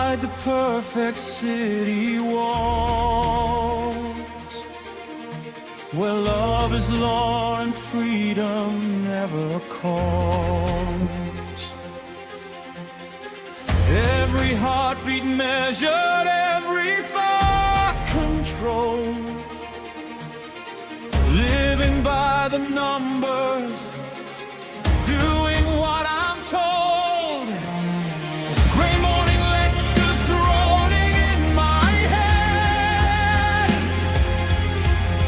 inside the perfect city walls, where love is law and freedom never calls. Every heartbeat measured, every thought controlled, living by the numbers, doing what I'm told. Gray morning lectures droning in my head,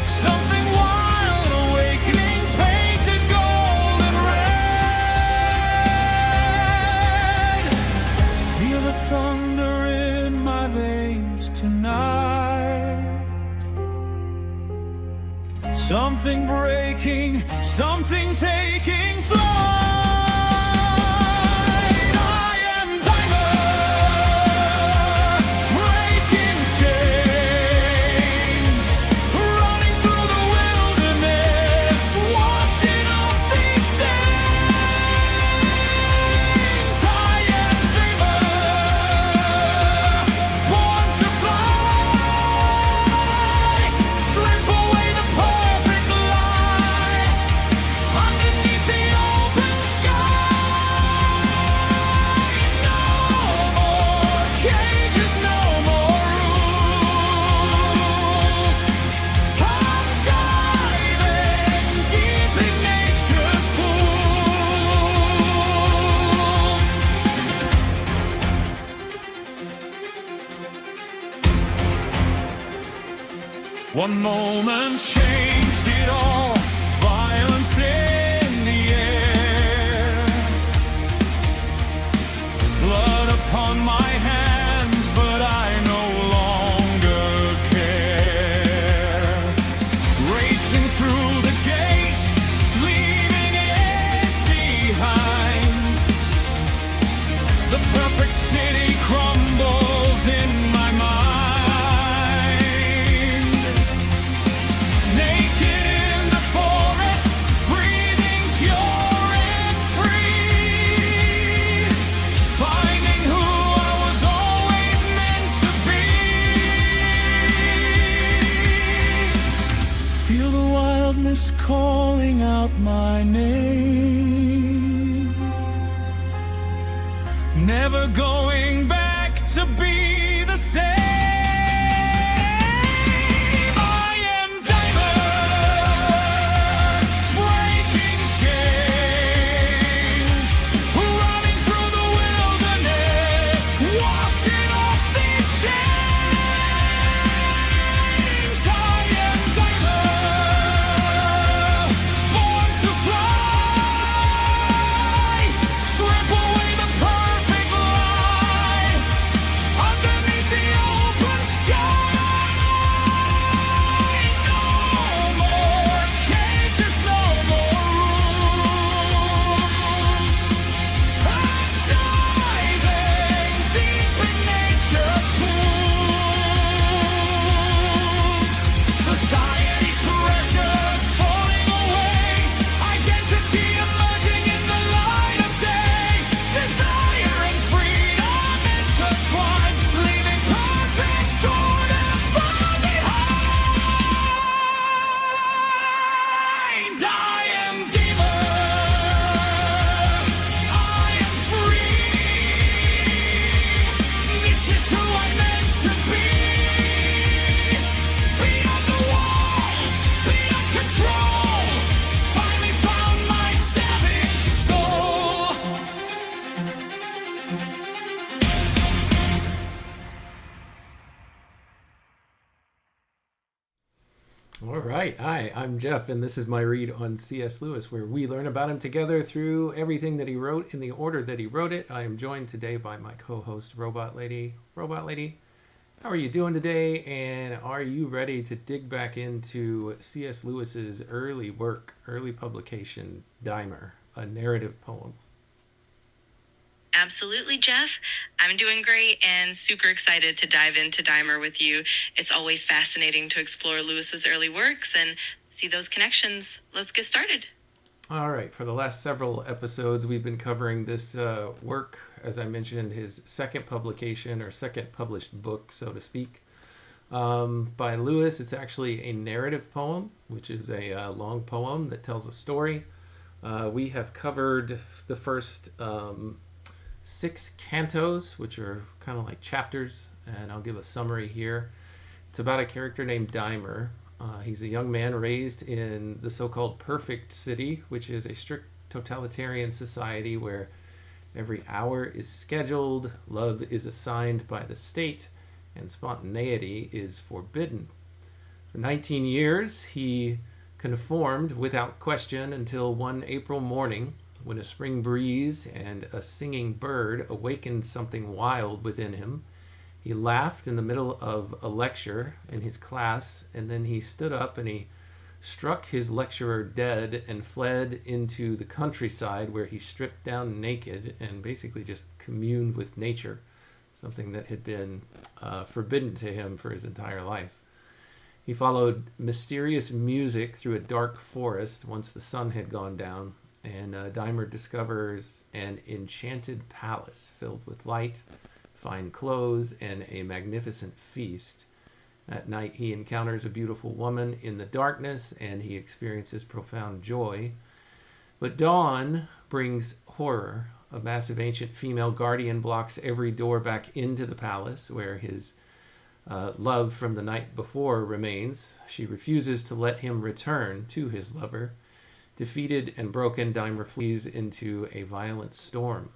something wild awakening, painted gold and red. Feel the thunder in my veins tonight, something breaking, something taking flight. I am Dymer, breaking chains, running through the wilderness, washing off these stains. I am Dymer, born to fly, strip away the perfect lie, underneath the open sky. No more cages, no more rules. I'm diving deep in nature's pools. One moment changed it all, violence in the air, blood upon my hands, but I no longer care. Racing through the gates, leaving it behind. The perfect city crumbles in my mind. Naked in the forest, breathing pure and free, finding who I was always meant to be. Feel the wildness calling out my name, never going back to be the same. I am Dymer, breaking chains, running through the wilderness, washing off these stains. I am Dymer, born to fly, strip away the perfect lie, underneath the open sky. No more cages, no more rules. I'm diving deep in nature's pools. Society's pressure falling away, identity emerging in the light of day. Desire and freedom intertwined, leaving perfect order far behind. I am Dymer, I am free. This is who I'm meant to be. Beyond the walls, beyond control, finally found my savage soul. All right. Hi, I'm Jeff, and this is my read on C.S. Lewis, where we learn about him together through everything that he wrote in the order that he wrote it. I am joined today by my co-host, Robot Lady. Robot Lady, how are you doing today? And are you ready to dig back into C.S. Lewis's early work, early publication, Dymer, a narrative poem? Absolutely, Jeff. I'm doing great and super excited to dive into Dymer with you. It's always fascinating to explore Lewis's early works and see those connections. Let's get started. All right, for the last several episodes, we've been covering this work as I mentioned, his second publication or second published book, so to speak, by Lewis. It's actually a narrative poem, which is a long poem that tells a story. We have covered the first 6 cantos, which are kind of like chapters, and I'll give a summary here. It's about a character named Dymer. He's a young man raised in the so-called perfect city, which is a strict totalitarian society where every hour is scheduled, love is assigned by the state, and spontaneity is forbidden. For 19 years, he conformed without question until one April morning when a spring breeze and a singing bird awakened something wild within him. He laughed in the middle of a lecture in his class, and then he stood up and he struck his lecturer dead and fled into the countryside, where he stripped down naked and basically just communed with nature, something that had been forbidden to him for his entire life. He followed mysterious music through a dark forest once the sun had gone down, and Dymer discovers an enchanted palace filled with light, fine clothes, and a magnificent feast. At night, he encounters a beautiful woman in the darkness, and he experiences profound joy. But dawn brings horror. A massive ancient female guardian blocks every door back into the palace, where his love from the night before remains. She refuses to let him return to his lover. Defeated and broken, Dymer flees into a violent storm.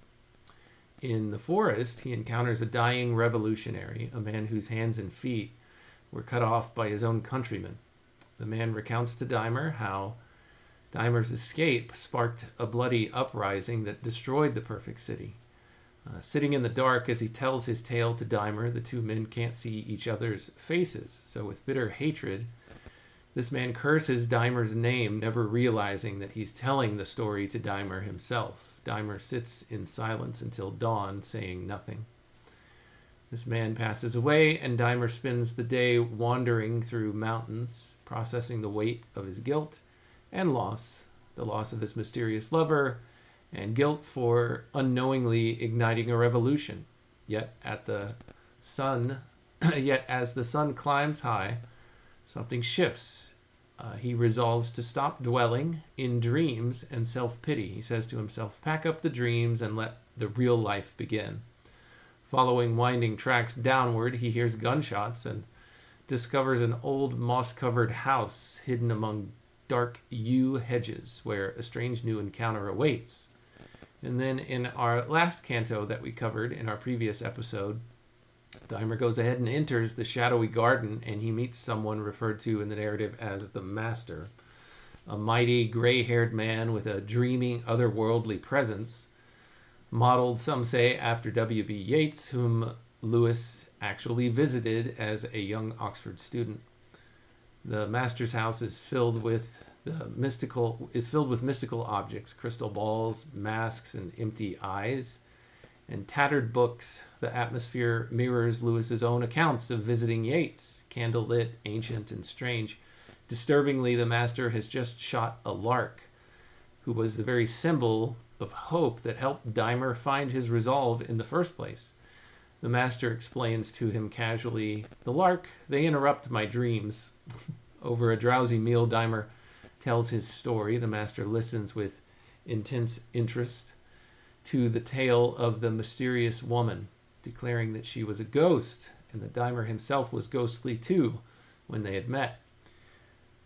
In the forest, he encounters a dying revolutionary, a man whose hands and feet were cut off by his own countrymen. The man recounts to Dymer how Dymer's escape sparked a bloody uprising that destroyed the perfect city. Sitting in the dark as he tells his tale to Dymer, the two men can't see each other's faces. So with bitter hatred, this man curses Dymer's name, never realizing that he's telling the story to Dymer himself. Dymer sits in silence until dawn, saying nothing. This man passes away, and Dymer spends the day wandering through mountains, processing the weight of his guilt and loss, the loss of his mysterious lover, and guilt for unknowingly igniting a revolution. Yet as the sun climbs high, something shifts. He resolves to stop dwelling in dreams and self-pity. He says to himself, pack up the dreams and let the real life begin. Following winding tracks downward, he hears gunshots and discovers an old moss-covered house hidden among dark yew hedges, where a strange new encounter awaits. And then in our last canto that we covered in our previous episode, Dymer goes ahead and enters the shadowy garden, and he meets someone referred to in the narrative as the Master, a mighty gray-haired man with a dreamy, otherworldly presence, modeled, some say, after W.B. Yeats, whom Lewis actually visited as a young Oxford student. The Master's house is filled with mystical objects, crystal balls, masks, and empty eyes, and tattered books. The atmosphere mirrors Lewis's own accounts of visiting Yeats, candlelit, ancient, and strange. Disturbingly, the Master has just shot a lark, who was the very symbol of hope that helped Dymer find his resolve in the first place. The Master explains to him casually, "The lark, they interrupt my dreams." Over a drowsy meal, Dymer tells his story. The Master listens with intense interest to the tale of the mysterious woman, declaring that she was a ghost and that Dymer himself was ghostly too when they had met.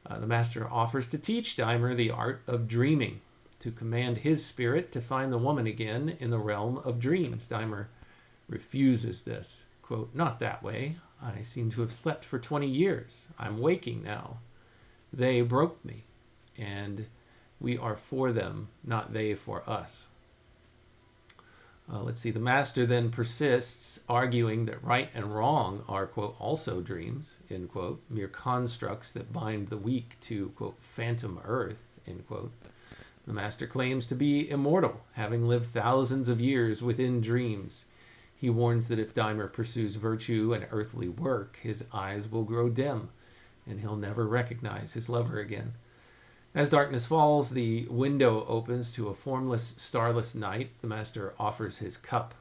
The Master offers to teach Dymer the art of dreaming, to command his spirit to find the woman again in the realm of dreams. Dymer refuses this. Quote, "Not that way. I seem to have slept for 20 years. I'm waking now. They broke me, and we are for them, not they for us." Let's see. The Master then persists, arguing that right and wrong are, quote, also dreams, end quote, mere constructs that bind the weak to, quote, phantom earth, end quote. The Master claims to be immortal, having lived thousands of years within dreams. He warns that if Dymer pursues virtue and earthly work, his eyes will grow dim, and he'll never recognize his lover again. As darkness falls, the window opens to a formless, starless night. The Master offers his cup.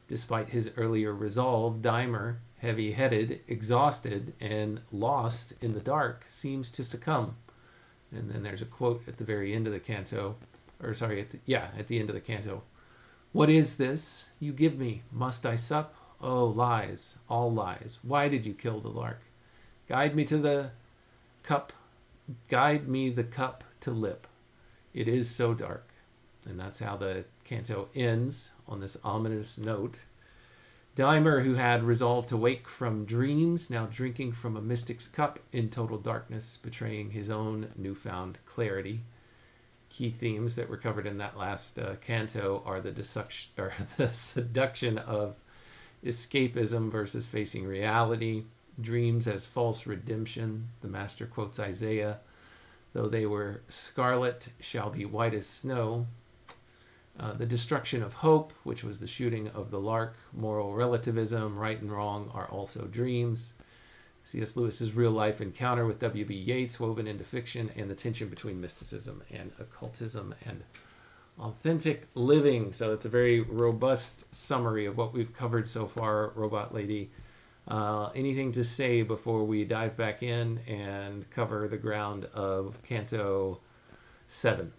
Despite his earlier resolve, Dymer, heavy-headed, exhausted, and lost in the dark, seems to succumb. And then there's a quote at the very end of the canto, or sorry, at the end of the canto. What is this you give me? Must I sup? Oh, lies, all lies. Why did you kill the lark? Guide me the cup to lip. It is so dark. And that's how the canto ends, on this ominous note. Dymer, who had resolved to wake from dreams, now drinking from a mystic's cup in total darkness, betraying his own newfound clarity. Key themes that were covered in that last canto are the seduction of escapism versus facing reality, dreams as false redemption. The master quotes Isaiah, though they were scarlet, shall be white as snow. The destruction of hope, which was the shooting of the lark. Moral relativism, right and wrong are also dreams. C.S. Lewis's real-life encounter with W.B. Yeats woven into fiction, and the tension between mysticism and occultism and authentic living. So it's a very robust summary of what we've covered so far, Robot Lady. Anything to say before we dive back in and cover the ground of Canto 7?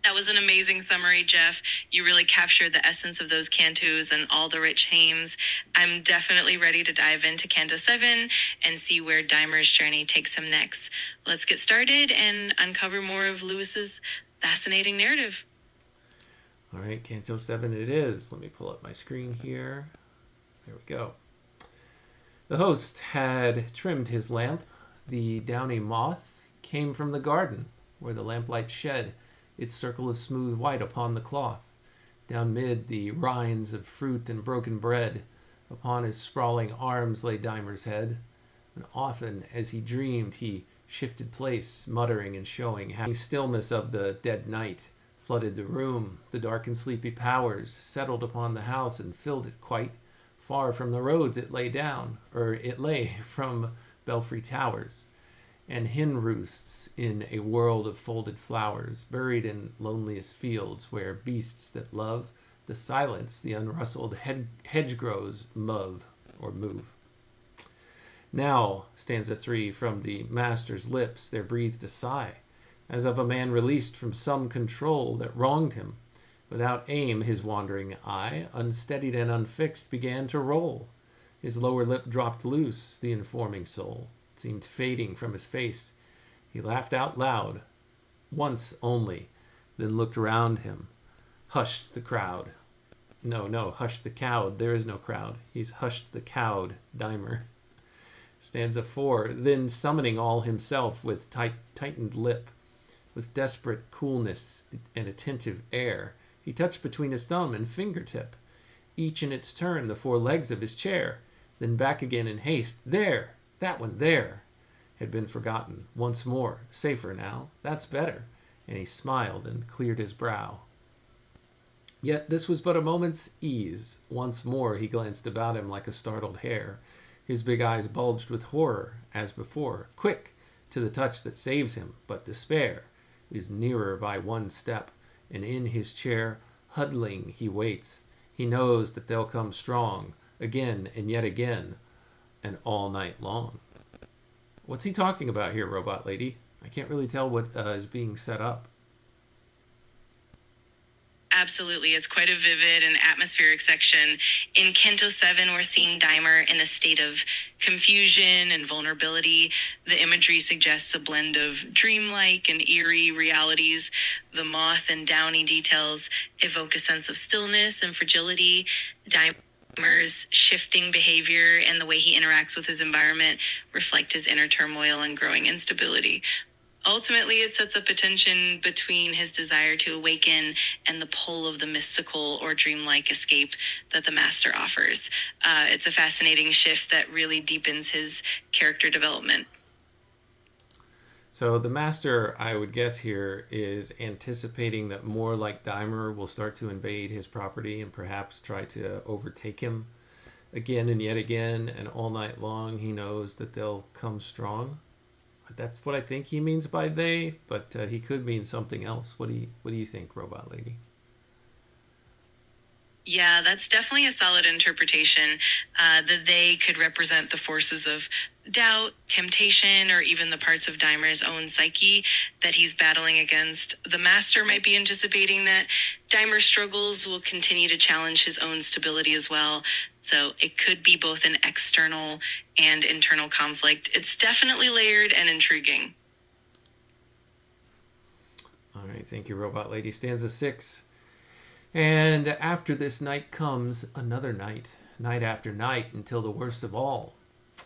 That was an amazing summary, Jeff. You really captured the essence of those cantos and all the rich themes. I'm definitely ready to dive into Canto 7 and see where Dymer's journey takes him next. Let's get started and uncover more of Lewis's fascinating narrative. All right, Canto 7 it is. Let me pull up my screen here. There we go. The host had trimmed his lamp. The downy moth came from the garden, where the lamplight shed its circle of smooth white upon the cloth. Down mid the rinds of fruit and broken bread, upon his sprawling arms lay Dymer's head. And often, as he dreamed, he shifted place, muttering and showing how the stillness of the dead night flooded the room. The dark and sleepy powers settled upon the house and filled it quite. Far from the roads it lay from belfry towers and hen roosts in a world of folded flowers, buried in loneliest fields where beasts that love the silence, the unrustled hedgerows move. Now, stanza 3, from the master's lips there breathed a sigh, as of a man released from some control that wronged him. Without aim his wandering eye, unsteadied and unfixed, began to roll. His lower lip dropped loose, the informing soul seemed fading from his face. He laughed out loud, once only, then looked around him, hushed the crowd. No, hushed the cowed. There is no crowd. He's hushed the cowed, Dymer. Stanza 4, then summoning all himself with tightened lip, with desperate coolness and attentive air, he touched between his thumb and fingertip, each in its turn the 4 legs of his chair, then back again in haste. There! That one there had been forgotten. Once more, safer now. That's better. And he smiled and cleared his brow. Yet this was but a moment's ease. Once more he glanced about him like a startled hare. His big eyes bulged with horror, as before. Quick to the touch that saves him, but despair is nearer by one step, and in his chair, huddling, he waits. He knows that they'll come strong, again and yet again, and all night long. What's he talking about here, Robot Lady? I can't really tell what is being set up. Absolutely. It's quite a vivid and atmospheric section. In Canto 7, we're seeing Dymer in a state of confusion and vulnerability. The imagery suggests a blend of dreamlike and eerie realities. The moth and downy details evoke a sense of stillness and fragility. Dymer's shifting behavior and the way he interacts with his environment reflect his inner turmoil and growing instability. Ultimately, it sets up a tension between his desire to awaken and the pull of the mystical or dreamlike escape that the master offers. It's a fascinating shift that really deepens his character development. So the master, I would guess here, is anticipating that more like Dymer will start to invade his property and perhaps try to overtake him again and yet again, and all night long he knows that they'll come strong. That's what I think he means by they, but he could mean something else. What do you think, Robot Lady? Yeah, that's definitely a solid interpretation. That they could represent the forces of doubt, temptation, or even the parts of Dymer's own psyche that he's battling against. The master might be anticipating that Dymer's struggles will continue to challenge his own stability as well. So it could be both an external and internal conflict. It's definitely layered and intriguing. All right, thank you, Robot Lady. Stanza 6. And after this night comes another night, night after night, until the worst of all.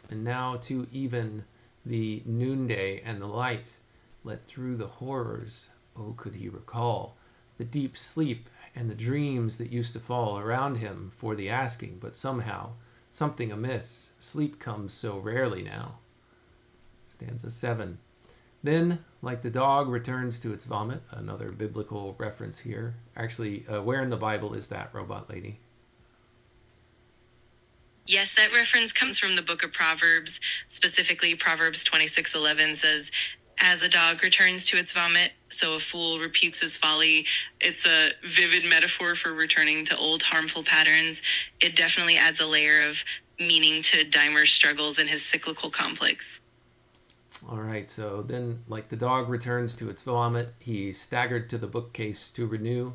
And now to even the noonday and the light, let through the horrors, oh, could he recall the deep sleep and the dreams that used to fall around him for the asking, but somehow, something amiss, sleep comes so rarely now. Stanza 7. Then, like the dog returns to its vomit, another biblical reference here. Actually, where in the Bible is that, Robot Lady? Yes, that reference comes from the book of Proverbs. Specifically, Proverbs 26:11 says, "As a dog returns to its vomit, so a fool reputes his folly." It's a vivid metaphor for returning to old harmful patterns. It definitely adds a layer of meaning to Dymer's struggles and his cyclical conflicts. All right, so then, like the dog returns to its vomit, he staggered to the bookcase to renew.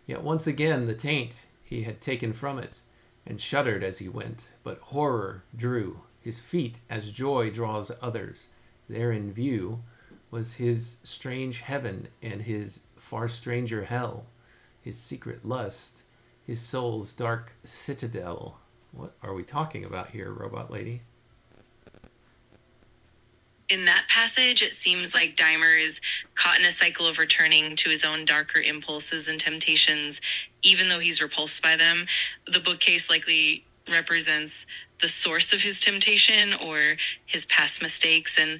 Yet once again the taint he had taken from it, and shuddered as he went. But horror drew his feet as joy draws others. There in view was his strange heaven and his far stranger hell, his secret lust, his soul's dark citadel. What are we talking about here, Robot Lady? In that passage, it seems like Dymer is caught in a cycle of returning to his own darker impulses and temptations, even though he's repulsed by them. The bookcase likely represents the source of his temptation or his past mistakes, and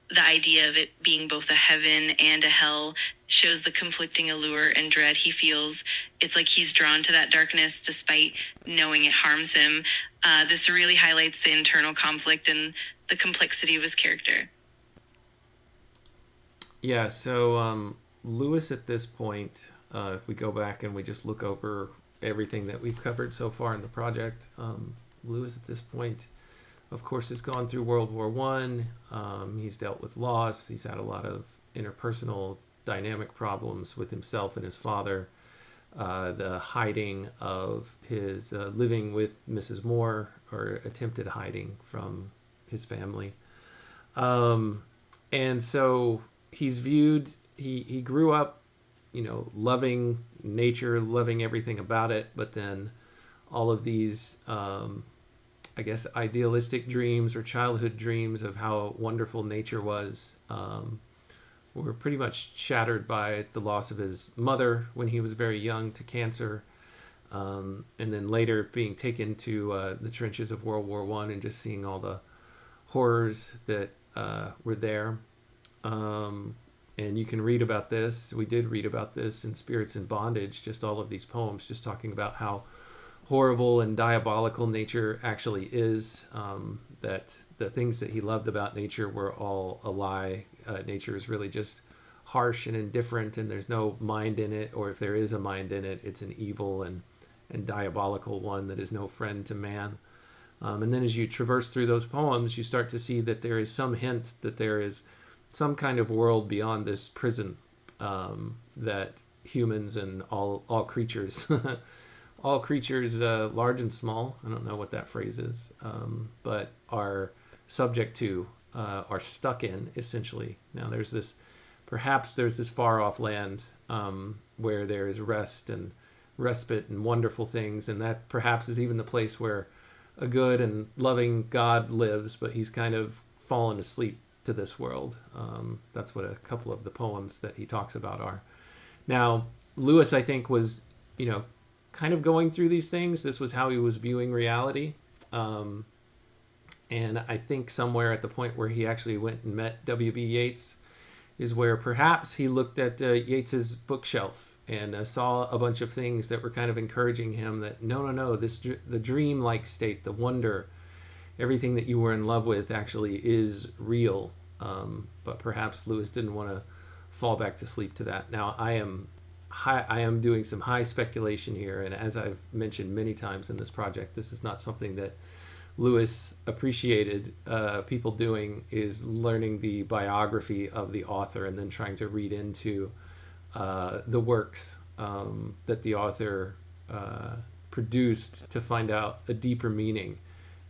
the idea of it being both a heaven and a hell shows the conflicting allure and dread he feels. It's like he's drawn to that darkness despite knowing it harms him. This really highlights the internal conflict and the complexity of his character. Yeah, so Lewis at this point, if we go back and we just look over everything that we've covered so far in the project, Lewis at this point, of course, has gone through World War I. He's dealt with loss. He's had a lot of interpersonal dynamic problems with himself and his father. The hiding of his living with Mrs. Moore, or attempted hiding from his family. And so he's viewed, he grew up, loving nature, loving everything about it, but then all of these, I guess, idealistic dreams or childhood dreams of how wonderful nature was, were pretty much shattered by the loss of his mother when he was very young to cancer, and then later being taken to the trenches of World War I and just seeing all the horrors that were there. And you can read about this. We did read about this in Spirits in Bondage, just all of these poems, just talking about how horrible and diabolical nature actually is, that the things that he loved about nature were all a lie. Nature is really just harsh and indifferent, and there's no mind in it, or if there is a mind in it, it's an evil and diabolical one that is no friend to man. And then as you traverse through those poems, you start to see that there is some hint that there is some kind of world beyond this prison, that humans and all creatures, all creatures, large and small, I don't know what that phrase is, but are subject to, are stuck in, essentially. Now perhaps there's this far off land where there is rest and respite and wonderful things, and that perhaps is even the place where a good and loving God lives, but he's kind of fallen asleep to this world. That's what a couple of the poems that he talks about are. Now, Lewis, I think, was, kind of going through these things. This was how he was viewing reality. And I think somewhere at the point where he actually went and met W.B. Yeats is where perhaps he looked at Yeats's bookshelf and saw a bunch of things that were kind of encouraging him that, no, the dream-like state, the wonder, everything that you were in love with actually is real. But perhaps Lewis didn't want to fall back to sleep to that. Now, I am I am doing some high speculation here, and as I've mentioned many times in this project, this is not something that Lewis appreciated people doing, is learning the biography of the author and then trying to read into the works that the author produced to find out a deeper meaning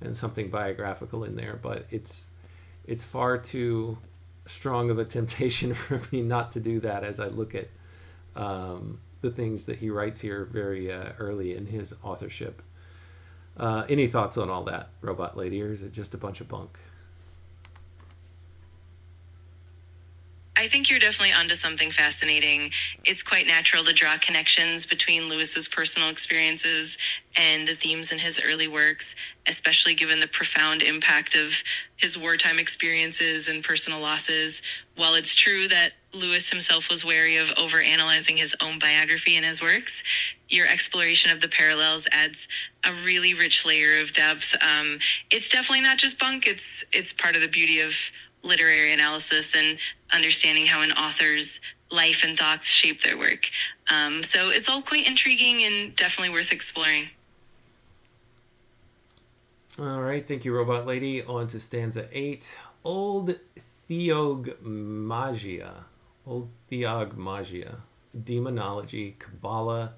and something biographical in there. But it's far too strong of a temptation for me not to do that as I look at the things that he writes here very early in his authorship. Any thoughts on all that, Robot Lady, or is it just a bunch of bunk? I think you're definitely onto something fascinating. It's quite natural to draw connections between Lewis's personal experiences and the themes in his early works, especially given the profound impact of his wartime experiences and personal losses. While it's true that Lewis himself was wary of overanalyzing his own biography in his works, your exploration of the parallels adds a really rich layer of depth. It's definitely not just bunk. It's part of the beauty of literary analysis and understanding how an author's life and thoughts shape their work. So it's all quite intriguing and definitely worth exploring. All right, thank you, Robot Lady. On to stanza 8. Old Theogmagia. Old Theogmagia. Demonology, Kabbalah,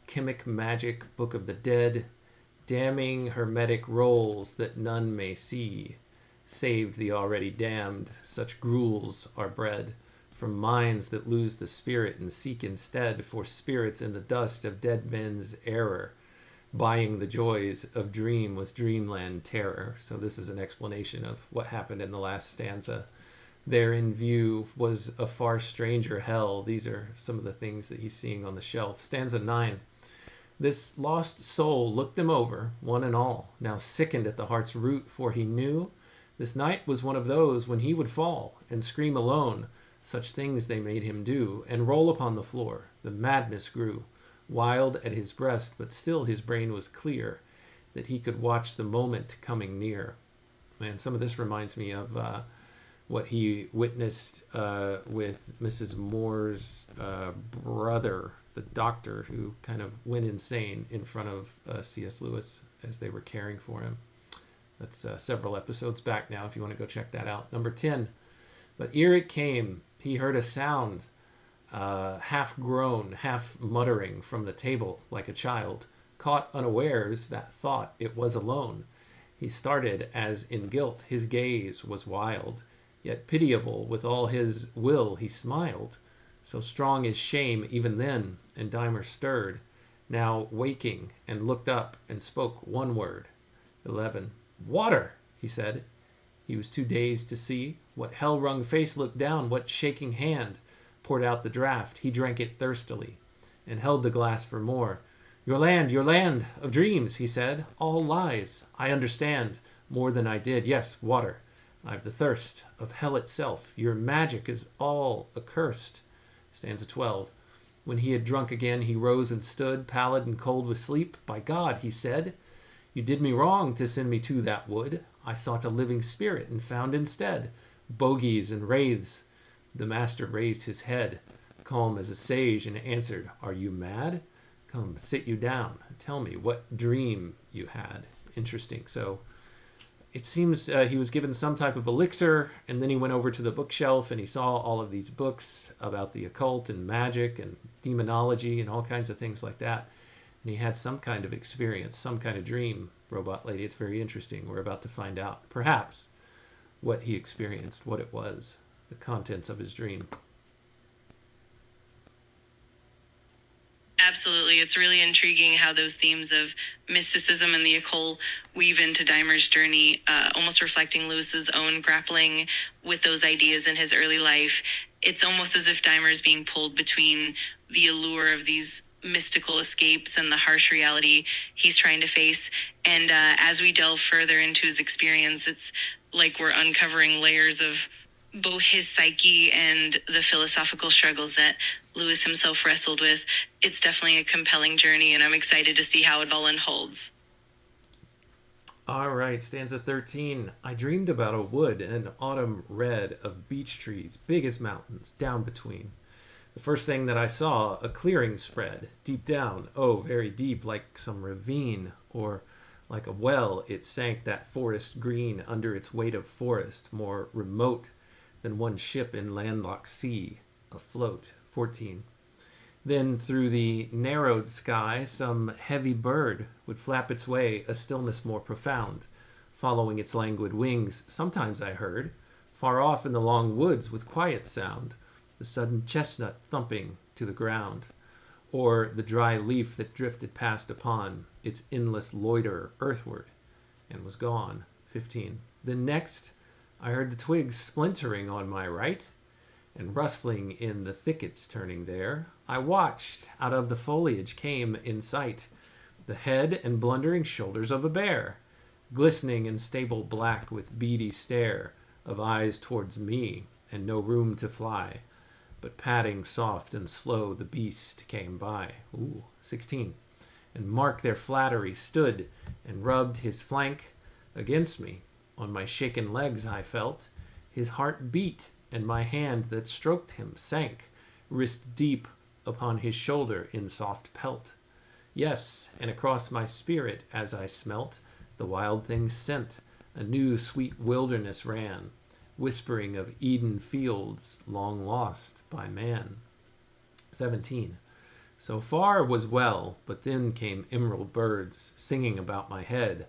Chemic Magic, Book of the Dead, damning hermetic rolls that none may see. Saved the already damned, such gruels are bred from minds that lose the spirit and seek instead for spirits in the dust of dead men's error, buying the joys of dream with dreamland terror. So this is an explanation of what happened in the last stanza. There in view was a far stranger hell. These are some of the things that he's seeing on the shelf. Stanza 9. This lost soul looked them over, one and all, now sickened at the heart's root, for he knew this night was one of those when he would fall and scream alone. Such things they made him do, and roll upon the floor. The madness grew, wild at his breast, but still his brain was clear, that he could watch the moment coming near. Man, some of this reminds me of what he witnessed with Mrs. Moore's brother, the doctor, who kind of went insane in front of C.S. Lewis as they were caring for him. That's several episodes back now if you want to go check that out. Number 10. But ere it came, he heard a sound, half groan, half muttering from the table like a child. Caught unawares that thought it was alone. He started as in guilt, his gaze was wild. Yet pitiable with all his will he smiled. So strong is shame even then, and Dymer stirred, now waking, and looked up and spoke one word. 11. Water, he said. He was too dazed to see. What hell-wrung face looked down, what shaking hand poured out the draught. He drank it thirstily, and held the glass for more. Your land of dreams, he said. All lies. I understand more than I did. Yes, water. I've the thirst of hell itself. Your magic is all accursed. Stanza 12. When he had drunk again, he rose and stood, pallid and cold with sleep. By God, he said, you did me wrong to send me to that wood. I sought a living spirit and found instead bogies and wraiths. The master raised his head, calm as a sage, and answered, are you mad? Come, sit you down. Tell me what dream you had. Interesting. So it seems he was given some type of elixir, and then he went over to the bookshelf and he saw all of these books about the occult and magic and demonology and all kinds of things like that. And he had some kind of experience, some kind of dream, Robot Lady. It's very interesting. We're about to find out, perhaps, what he experienced, what it was, the contents of his dream. Absolutely. It's really intriguing how those themes of mysticism and the occult weave into Dymer's journey, almost reflecting Lewis's own grappling with those ideas in his early life. It's almost as if Dymer is being pulled between the allure of these mystical escapes and the harsh reality he's trying to face. And as we delve further into his experience, it's like we're uncovering layers of both his psyche and the philosophical struggles that Lewis himself wrestled with. It's definitely a compelling journey, and I'm excited to see how it all unfolds. All right, stanza 13. I dreamed about a wood and autumn red of beech trees, big as mountains, down between. The first thing that I saw, a clearing spread, deep down, oh, very deep, like some ravine, or like a well, it sank that forest green under its weight of forest, more remote than one ship in landlocked sea, afloat. 14. Then through the narrowed sky, some heavy bird would flap its way, a stillness more profound, following its languid wings. Sometimes I heard, far off in the long woods with quiet sound, the sudden chestnut thumping to the ground, or the dry leaf that drifted past upon its endless loiter earthward and was gone. 15. Then next I heard the twigs splintering on my right and rustling in the thickets turning there. I watched, out of the foliage came in sight the head and blundering shoulders of a bear, glistening in stable black with beady stare of eyes towards me, and no room to fly, but padding soft and slow the beast came by. 16. And Mark their flattery stood and rubbed his flank against me. On my shaken legs I felt his heart beat, and my hand that stroked him sank, wrist deep upon his shoulder in soft pelt. Yes, and across my spirit as I smelt the wild thing's scent, a new sweet wilderness ran, whispering of Eden fields long lost by man. 17. So far was well, but then came emerald birds singing about my head.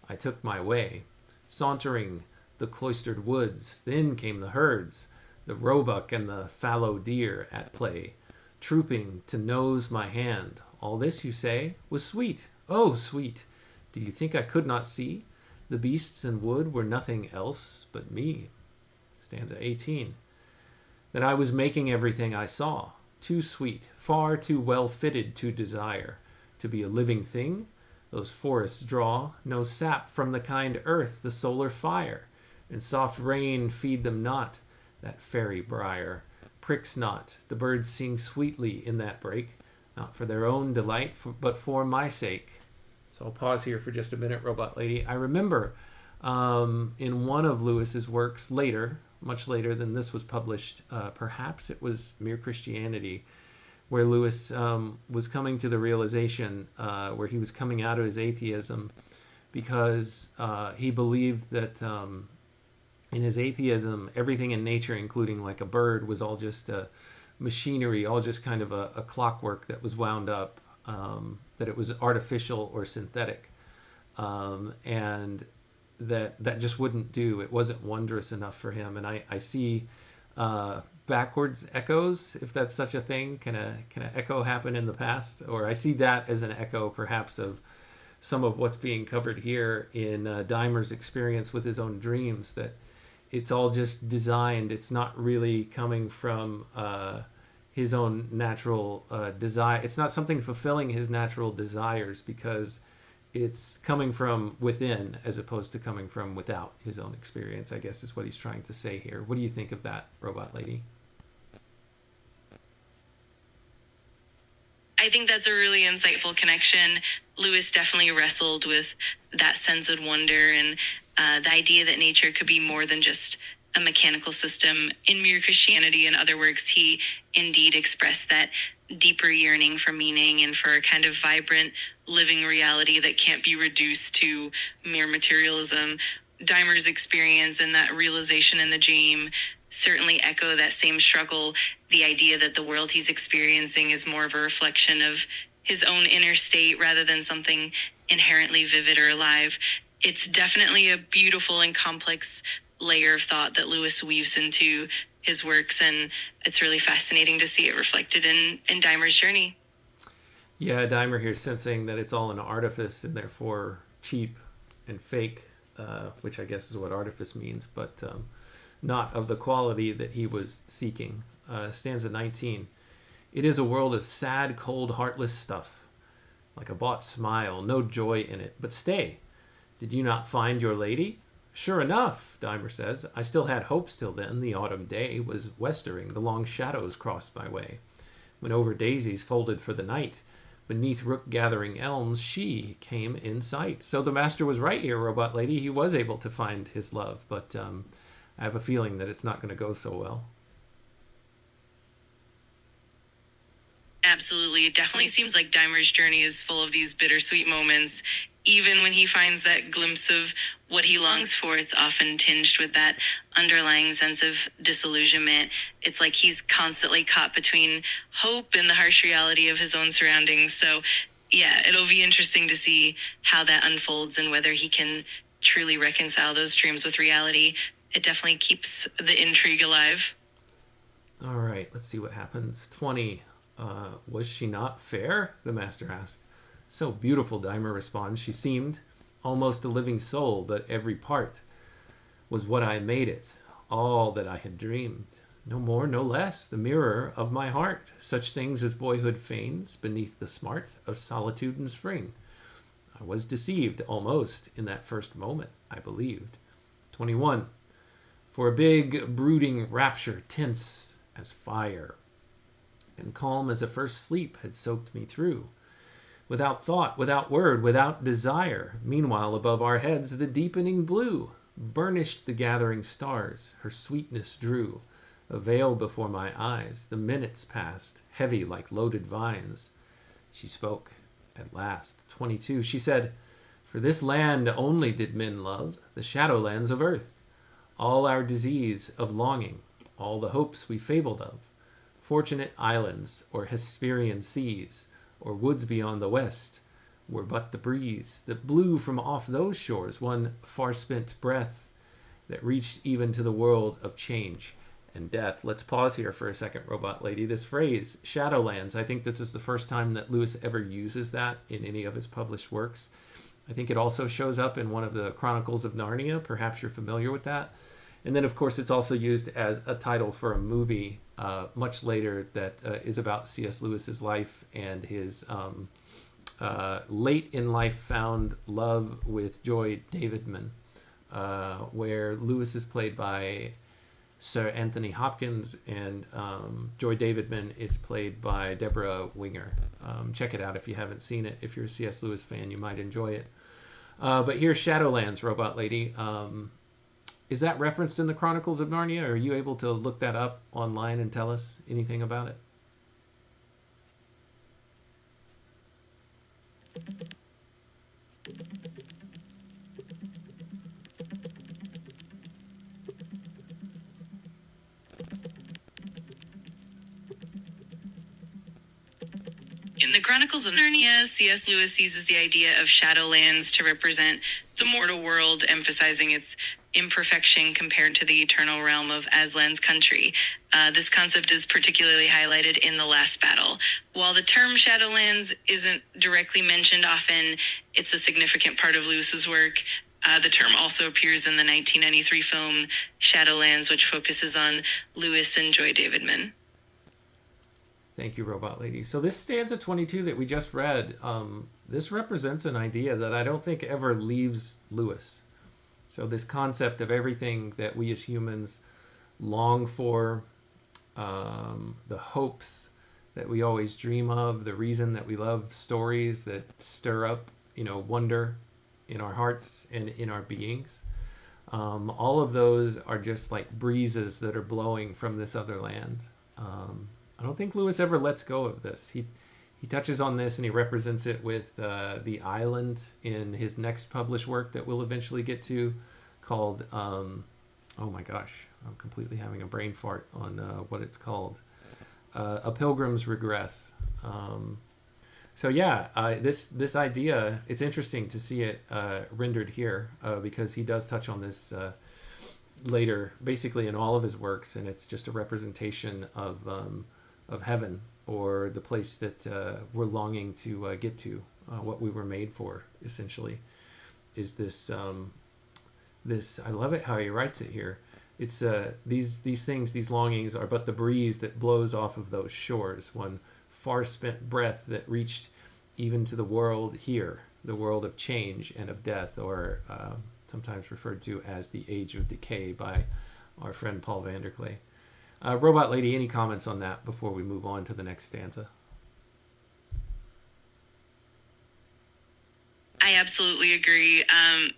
I took my way, sauntering the cloistered woods. Then came the herds, the roebuck and the fallow deer at play, trooping to nose my hand. All this, you say, was sweet. Oh, sweet! Do you think I could not see? The beasts in wood were nothing else but me. Stanza 18. That I was making everything I saw too sweet, far too well fitted to desire to be a living thing. Those forests draw no sap from the kind earth, the solar fire, and soft rain feed them not. That fairy briar pricks not. The birds sing sweetly in that brake, not for their own delight, but for my sake. So I'll pause here for just a minute, Robot Lady. I remember in one of Lewis's works later, much later than this was published, perhaps it was Mere Christianity, where Lewis was coming to the realization where he was coming out of his atheism, because he believed that in his atheism, everything in nature, including like a bird, was all just machinery, all just kind of a clockwork that was wound up, that it was artificial or synthetic, and that just wouldn't do. It wasn't wondrous enough for him. And I see backwards echoes, if that's such a thing. Can a echo happen in the past? Or I see that as an echo perhaps of some of what's being covered here in Dymer's experience with his own dreams, that it's all just designed. It's not really coming from his own natural desire. It's not something fulfilling his natural desires, because it's coming from within as opposed to coming from without his own experience, I guess is what he's trying to say here. What do you think of that, Robot Lady? I think that's a really insightful connection. Lewis definitely wrestled with that sense of wonder and the idea that nature could be more than just a mechanical system. In Mere Christianity and other works, he indeed expressed that deeper yearning for meaning and for a kind of vibrant living reality that can't be reduced to mere materialism. Dymer's experience and that realization in the dream certainly echo that same struggle, the idea that the world he's experiencing is more of a reflection of his own inner state rather than something inherently vivid or alive. It's definitely a beautiful and complex layer of thought that Lewis weaves into his works, and it's really fascinating to see it reflected in Dymer's journey. Yeah, Dymer here sensing that it's all an artifice and therefore cheap and fake, which I guess is what artifice means, but not of the quality that he was seeking. Stanza 19. It is a world of sad, cold, heartless stuff, like a bought smile, no joy in it. But stay, did you not find your lady? Sure enough, Dymer says, I still had hopes till then. The autumn day was westering, the long shadows crossed my way. When over daisies folded for the night, beneath rook-gathering elms, she came in sight. So the master was right here, Robot Lady. He was able to find his love, but I have a feeling that it's not going to go so well. Absolutely. It definitely seems like Dymer's journey is full of these bittersweet moments. Even when he finds that glimpse of what he longs for, it's often tinged with that underlying sense of disillusionment. It's like he's constantly caught between hope and the harsh reality of his own surroundings. So, yeah, it'll be interesting to see how that unfolds and whether he can truly reconcile those dreams with reality. It definitely keeps the intrigue alive. All right, let's see what happens. 20. Was she not fair? The master asked. So beautiful, Dymer responds. She seemed almost a living soul, but every part was what I made it, all that I had dreamed. No more, no less, the mirror of my heart, such things as boyhood feigns beneath the smart of solitude and spring. I was deceived almost in that first moment, I believed. 21. For a big, brooding rapture, tense as fire, and calm as a first sleep had soaked me through. Without thought, without word, without desire. Meanwhile, above our heads, the deepening blue burnished the gathering stars. Her sweetness drew a veil before my eyes. The minutes passed, heavy like loaded vines. She spoke at last. 22. She said, for this land only did men love, the shadowlands of earth. All our disease of longing, all the hopes we fabled of. Fortunate islands, or Hesperian seas, or woods beyond the west, were but the breeze that blew from off those shores, one far-spent breath that reached even to the world of change and death. Let's pause here for a second, Robot Lady. This phrase, Shadowlands, I think this is the first time that Lewis ever uses that in any of his published works. I think it also shows up in one of the Chronicles of Narnia. Perhaps you're familiar with that. And then, of course, it's also used as a title for a movie much later that is about C.S. Lewis's life and his late in life found love with Joy Davidman, where Lewis is played by Sir Anthony Hopkins and Joy Davidman is played by Deborah Winger. Check it out if you haven't seen it. If you're a C.S. Lewis fan, you might enjoy it. But here's Shadowlands, Robot Lady. Is that referenced in the Chronicles of Narnia? Or are you able to look that up online and tell us anything about it? In the Chronicles of Narnia, C.S. Lewis uses the idea of Shadowlands to represent the mortal world, emphasizing its imperfection compared to the eternal realm of Aslan's country. This concept is particularly highlighted in The Last Battle. While the term Shadowlands isn't directly mentioned often, it's a significant part of Lewis's work. The term also appears in the 1993 film Shadowlands, which focuses on Lewis and Joy Davidman. Thank you, Robot Lady. So this stanza 22 that we just read, this represents an idea that I don't think ever leaves Lewis. So this concept of everything that we as humans long for, the hopes that we always dream of, the reason that we love stories that stir up, wonder in our hearts and in our beings. All of those are just like breezes that are blowing from this other land. I don't think Lewis ever lets go of this. He touches on this and he represents it with the island in his next published work that we'll eventually get to, called oh my gosh, I'm completely having a brain fart on what it's called. A Pilgrim's Regress. So yeah, this idea, it's interesting to see it rendered here because he does touch on this later, basically in all of his works, and it's just a representation of heaven, or the place that we're longing to get to, what we were made for, essentially, is this. I love it how he writes it here. It's these things, these longings are but the breeze that blows off of those shores, one far spent breath that reached even to the world here, the world of change and of death, or sometimes referred to as the age of decay by our friend Paul Vanderklay. Robot Lady, any comments on that before we move on to the next stanza? I absolutely agree.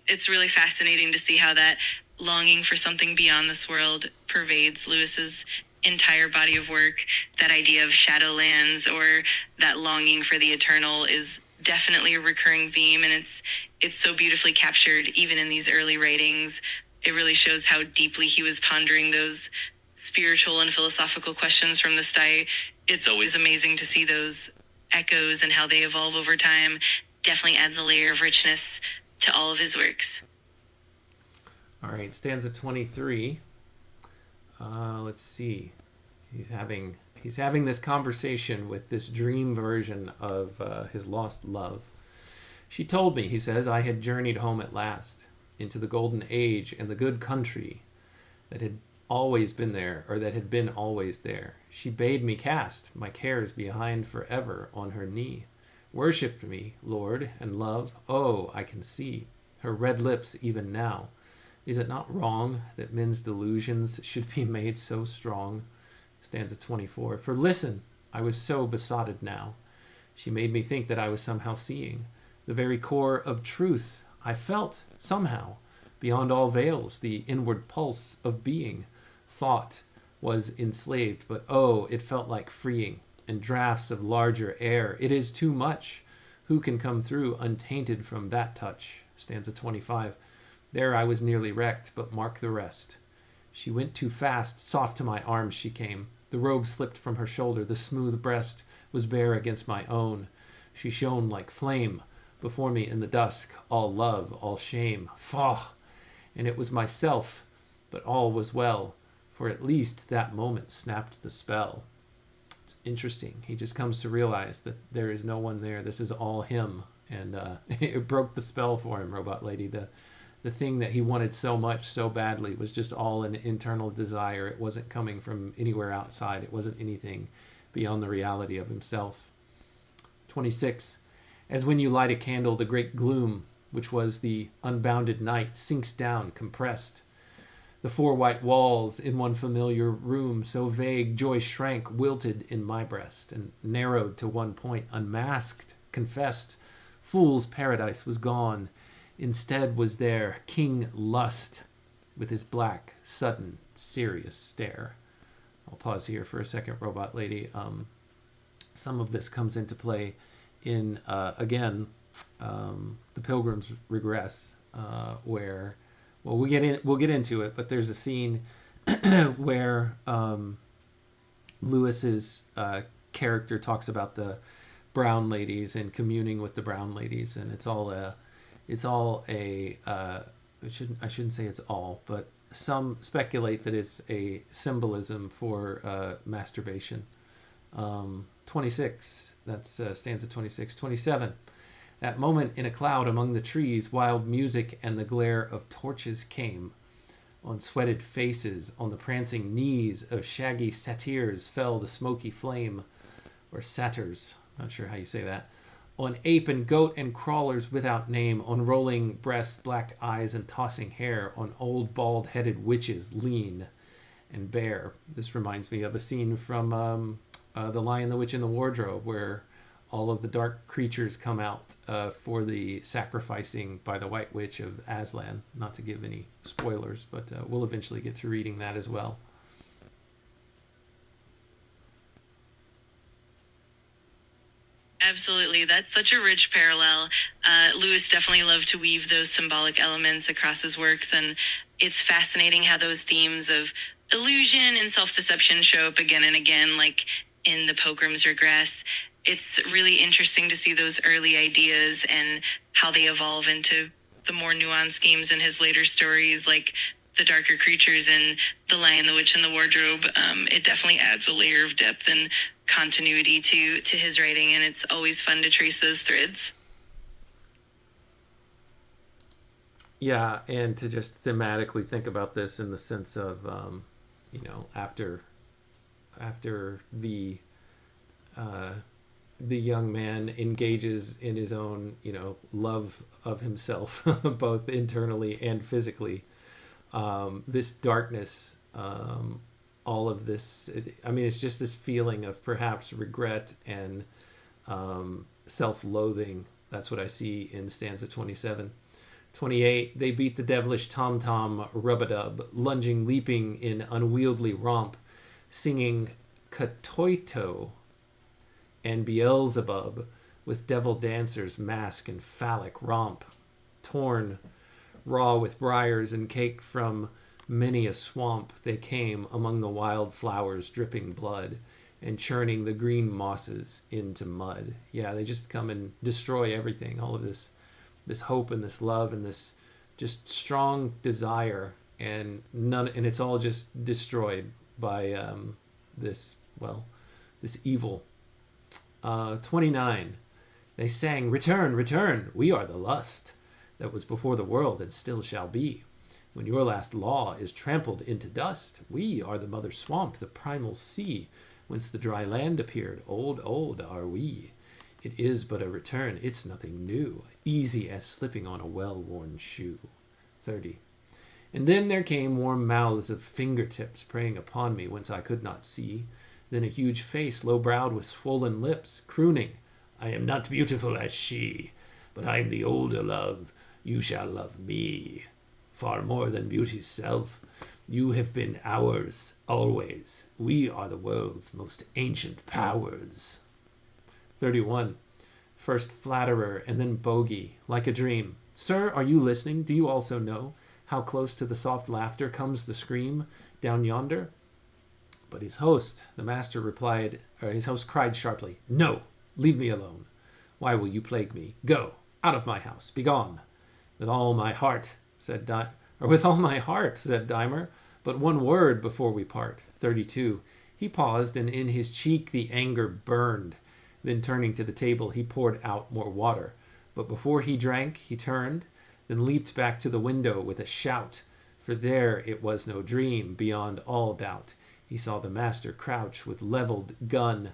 It's really fascinating to see how that longing for something beyond this world pervades Lewis's entire body of work. That idea of shadowlands or that longing for the eternal is definitely a recurring theme, and it's so beautifully captured even in these early writings. It really shows how deeply he was pondering those spiritual and philosophical questions from the start. It's always amazing to see those echoes and how they evolve over time. Definitely adds a layer of richness to all of his works. All right, stanza 23. Let's see. He's having this conversation with this dream version of his lost love. She told me, he says, I had journeyed home at last into the golden age and the good country that had always been there, or that had been always there. She bade me cast my cares behind forever on her knee. Worshipped me, Lord, and love, oh, I can see her red lips even now. Is it not wrong that men's delusions should be made so strong? Stanza 24. For listen, I was so besotted now. She made me think that I was somehow seeing the very core of truth. I felt, somehow, beyond all veils, the inward pulse of being. Thought was enslaved, but oh, it felt like freeing, and draughts of larger air. It is too much. Who can come through untainted from that touch? Stanza 25. There I was nearly wrecked, but mark the rest. She went too fast, soft to my arms she came. The robe slipped from her shoulder, the smooth breast was bare against my own. She shone like flame before me in the dusk, all love, all shame. Faugh! And it was myself, but all was well, for at least that moment snapped the spell. It's interesting. He just comes to realize that there is no one there. This is all him. And it broke the spell for him, Robot Lady. The thing that he wanted so much, so badly, was just all an internal desire. It wasn't coming from anywhere outside. It wasn't anything beyond the reality of himself. 26. As when you light a candle, the great gloom, which was the unbounded night, sinks down, compressed. The four white walls in one familiar room, so vague, joy shrank, wilted in my breast, and narrowed to one point, unmasked, confessed. Fool's paradise was gone. Instead was there King Lust with his black, sudden, serious stare. I'll pause here for a second, Robot Lady. Some of this comes into play in, again, The Pilgrim's Regress, where, well, we'll get into it, but there's a scene where Lewis's character talks about the brown ladies and communing with the brown ladies, and I shouldn't say it's all, but some speculate that it's a symbolism for masturbation. 26, that's stanza 26. 27, that moment in a cloud among the trees, wild music and the glare of torches came. On sweated faces, on the prancing knees of shaggy satyrs fell the smoky flame, or satyrs, not sure how you say that. On ape and goat and crawlers without name, on rolling breast, black eyes and tossing hair, on old bald-headed witches, lean and bare. This reminds me of a scene from The Lion, the Witch, and the Wardrobe, where all of the dark creatures come out for the sacrificing by the White Witch of Aslan. Not to give any spoilers, but we'll eventually get to reading that as well. Absolutely. That's such a rich parallel. Lewis definitely loved to weave those symbolic elements across his works, and it's fascinating how those themes of illusion and self-deception show up again and again, like in The Pilgrim's Regress. It's really interesting to see those early ideas and how they evolve into the more nuanced themes in his later stories, like the darker creatures in The Lion, the Witch, and the Wardrobe. It definitely adds a layer of depth and continuity to his writing, and it's always fun to trace those threads. Yeah, and to just thematically think about this in the sense of, after the young man engages in his own, love of himself, both internally and physically, this darkness, all of this, it's just this feeling of perhaps regret and self-loathing. That's what I see in stanza 27. 28, they beat the devilish tom-tom rub-a-dub, lunging, leaping in unwieldy romp, singing Katoito and Beelzebub with devil dancers, mask and phallic romp, torn raw with briars and cake from many a swamp. They came among the wild flowers, dripping blood and churning the green mosses into mud. Yeah, they just come and destroy everything. All of this hope and this love and this just strong desire, and it's all just destroyed by this evil. 29. They sang, "Return, return, we are the lust that was before the world and still shall be. When your last law is trampled into dust, we are the mother swamp, the primal sea, whence the dry land appeared. Old, old are we. It is but a return, it's nothing new, easy as slipping on a well-worn shoe." 30. And then there came warm mouths of fingertips preying upon me whence I could not see. Then a huge face, low-browed with swollen lips, crooning, "I am not beautiful as she, but I am the older love. You shall love me. Far more than beauty's self. You have been ours always. We are the world's most ancient powers." 31. First flatterer and then bogey, like a dream. "Sir, are you listening? Do you also know how close to the soft laughter comes the scream down yonder?" But his host cried sharply, "No, leave me alone. Why will you plague me? Go, out of my house, begone." With all my heart, said Dymer, "but one word before we part." 32. He paused, and in his cheek the anger burned. Then turning to the table, he poured out more water. But before he drank, he turned, then leaped back to the window with a shout. For there it was no dream, beyond all doubt. He saw the master crouch with leveled gun,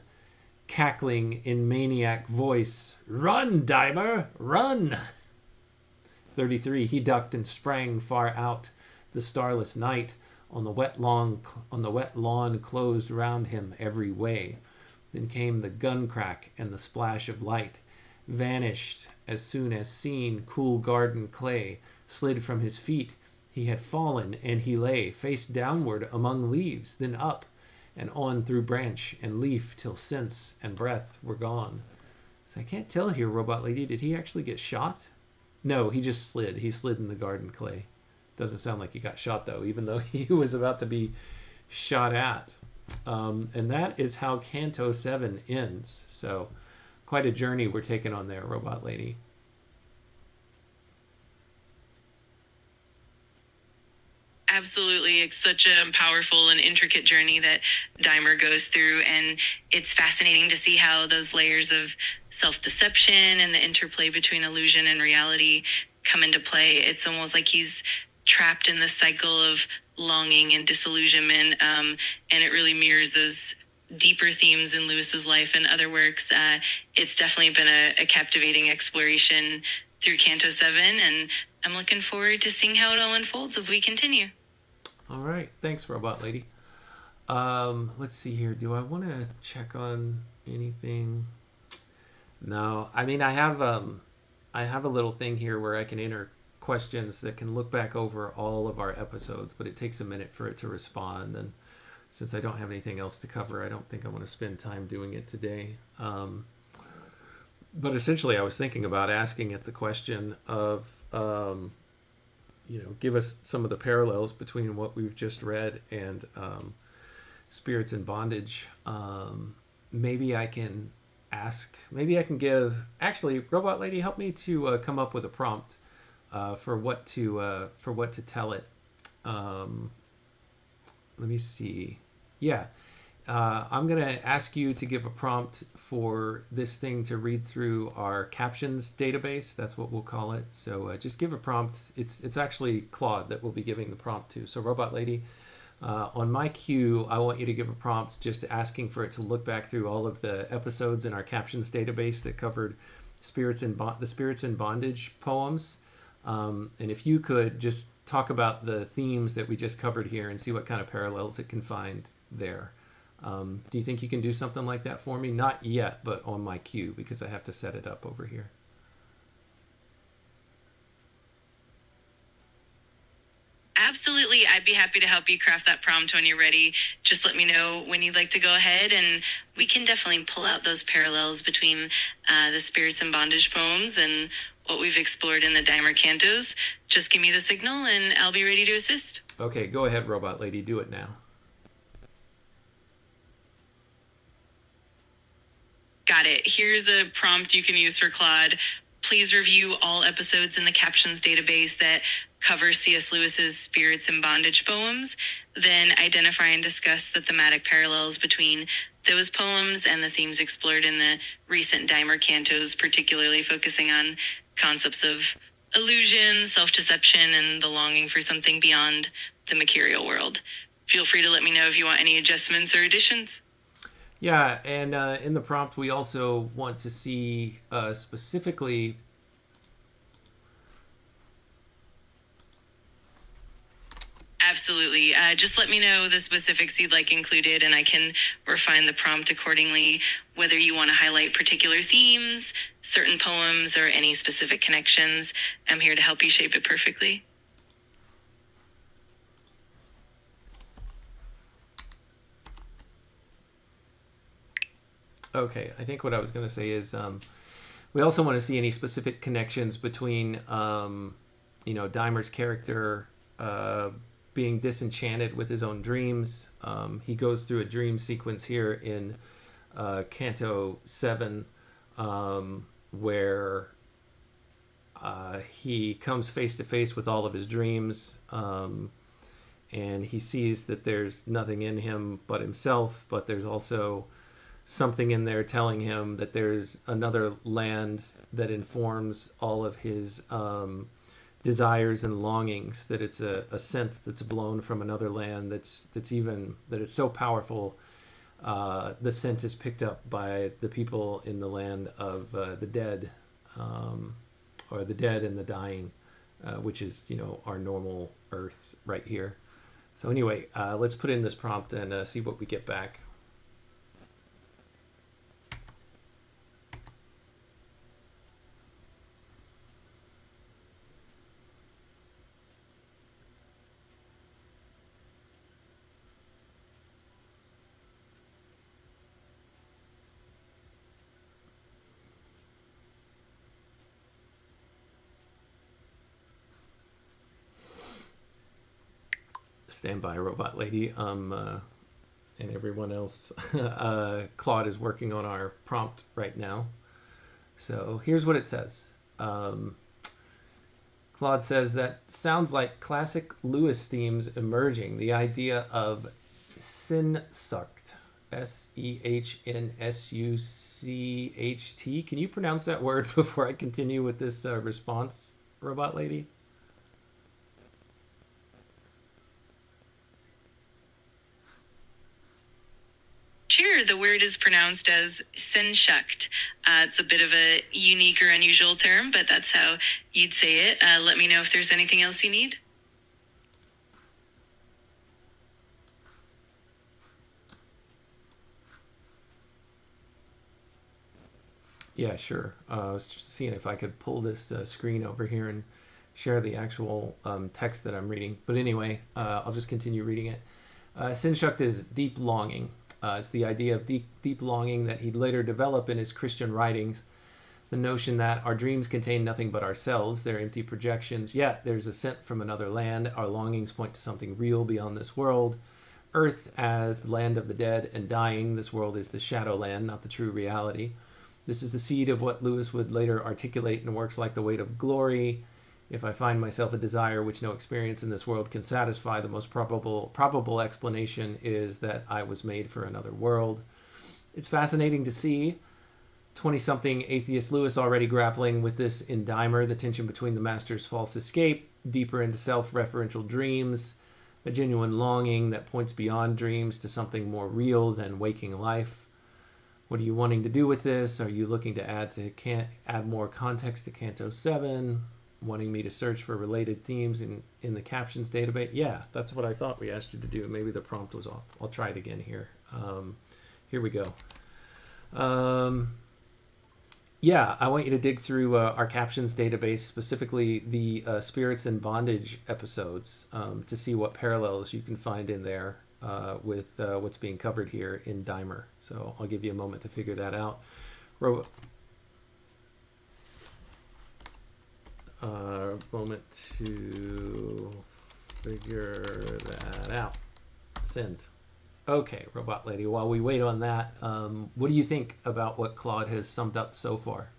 cackling in maniac voice, "Run, Dymer, run!" 33. He ducked and sprang far out the starless night. On the wet lawn closed round him every way. Then came the gun crack and the splash of light. Vanished as soon as seen. Cool garden clay slid from his feet. He had fallen, and he lay face downward among leaves, then up and on through branch and leaf till sense and breath were gone. So I can't tell here, Robot Lady, did he actually get shot? No, he just slid. He slid in the garden clay. Doesn't sound like he got shot, though, even though he was about to be shot at. And that is how Canto 7 ends. So quite a journey we're taking on there, Robot Lady. Absolutely. It's such a powerful and intricate journey that Dymer goes through, and it's fascinating to see how those layers of self-deception and the interplay between illusion and reality come into play. It's almost like he's trapped in this cycle of longing and disillusionment, and it really mirrors those deeper themes in Lewis's life and other works. It's definitely been a captivating exploration through Canto 7, and I'm looking forward to seeing how it all unfolds as we continue. All right. Thanks, Robot Lady. Let's see here. Do I want to check on anything? No. I mean, I have a little thing here where I can enter questions that can look back over all of our episodes, but it takes a minute for it to respond. And since I don't have anything else to cover, I don't think I want to spend time doing it today. But essentially, I was thinking about asking it the question of, give us some of the parallels between what we've just read and Spirits in Bondage. Maybe I can give, actually, Robot Lady, help me to come up with a prompt for what to tell it. Let me see. Yeah. I'm going to ask you to give a prompt for this thing to read through our captions database. That's what we'll call it. So just give a prompt. It's actually Claude that we'll be giving the prompt to. So Robot Lady, on my cue, I want you to give a prompt just asking for it to look back through all of the episodes in our captions database that covered the Spirits in Bondage poems. And if you could just talk about the themes that we just covered here and see what kind of parallels it can find there. Do you think you can do something like that for me? Not yet, but on my cue, because I have to set it up over here. Absolutely. Absolutely. I'd be happy to help you craft that prompt when you're ready. Just let me know when you'd like to go ahead, and we can definitely pull out those parallels between the Spirits and Bondage poems and what we've explored in the Dymer cantos. Just give me the signal, and I'll be ready to assist. Okay, go ahead, Robot Lady. Do it now. Got it. Here's a prompt you can use for Claude. Please review all episodes in the captions database that cover C.S. Lewis's Spirits and Bondage poems, then identify and discuss the thematic parallels between those poems and the themes explored in the recent Dymer cantos, particularly focusing on concepts of illusion, self-deception, and the longing for something beyond the material world. Feel free to let me know if you want any adjustments or additions. Yeah, and in the prompt, we also want to see specifically Absolutely. Just let me know the specifics you'd like included, and I can refine the prompt accordingly, whether you want to highlight particular themes, certain poems, or any specific connections. I'm here to help you shape it perfectly. Okay, I think what I was going to say is we also want to see any specific connections between, Dymer's character being disenchanted with his own dreams. He goes through a dream sequence here in Canto 7 where he comes face to face with all of his dreams, and he sees that there's nothing in him but himself, but there's also something in there telling him that there's another land that informs all of his desires and longings, that it's a scent that's blown from another land that's it's so powerful, the scent is picked up by the people in the land of the dead, or the dead and the dying, which is our normal earth right here. So anyway, let's put in this prompt and see what we get back. Stand by, Robot Lady. And everyone else. Claude is working on our prompt right now. So here's what it says. Claude says that sounds like classic Lewis themes emerging. The idea of sin-sucked. SEHNSUCHT. Can you pronounce that word before I continue with this response, Robot Lady? Sure, the word is pronounced as sin-shucked. It's a bit of a unique or unusual term, but that's how you'd say it. Let me know if there's anything else you need. Yeah, sure. I was just seeing if I could pull this screen over here and share the actual text that I'm reading. But anyway, I'll just continue reading it. Sin-shucked is deep longing. It's the idea of deep longing that he'd later develop in his Christian writings. The notion that our dreams contain nothing but ourselves, they're empty projections. Yet there's a scent from another land. Our longings point to something real beyond this world. Earth as the land of the dead and dying. This world is the shadow land, not the true reality. This is the seed of what Lewis would later articulate in works like The Weight of Glory. If I find myself a desire which no experience in this world can satisfy, the most probable explanation is that I was made for another world. It's fascinating to see 20-something atheist Lewis already grappling with this in Dymer, the tension between the master's false escape, deeper into self-referential dreams, a genuine longing that points beyond dreams to something more real than waking life. What are you wanting to do with this? Are you looking to add more context to Canto 7? Wanting me to search for related themes in the captions database? Yeah, that's what I thought we asked you to do. Maybe the prompt was off. I'll try it again here. Here we go. Yeah, I want you to dig through our captions database, specifically the Spirits and Bondage episodes, to see what parallels you can find in there with what's being covered here in Dymer. So I'll give you a moment to figure that out. Moment to figure that out. Send. Okay, Robot Lady, while we wait on that, what do you think about what Claude has summed up so far?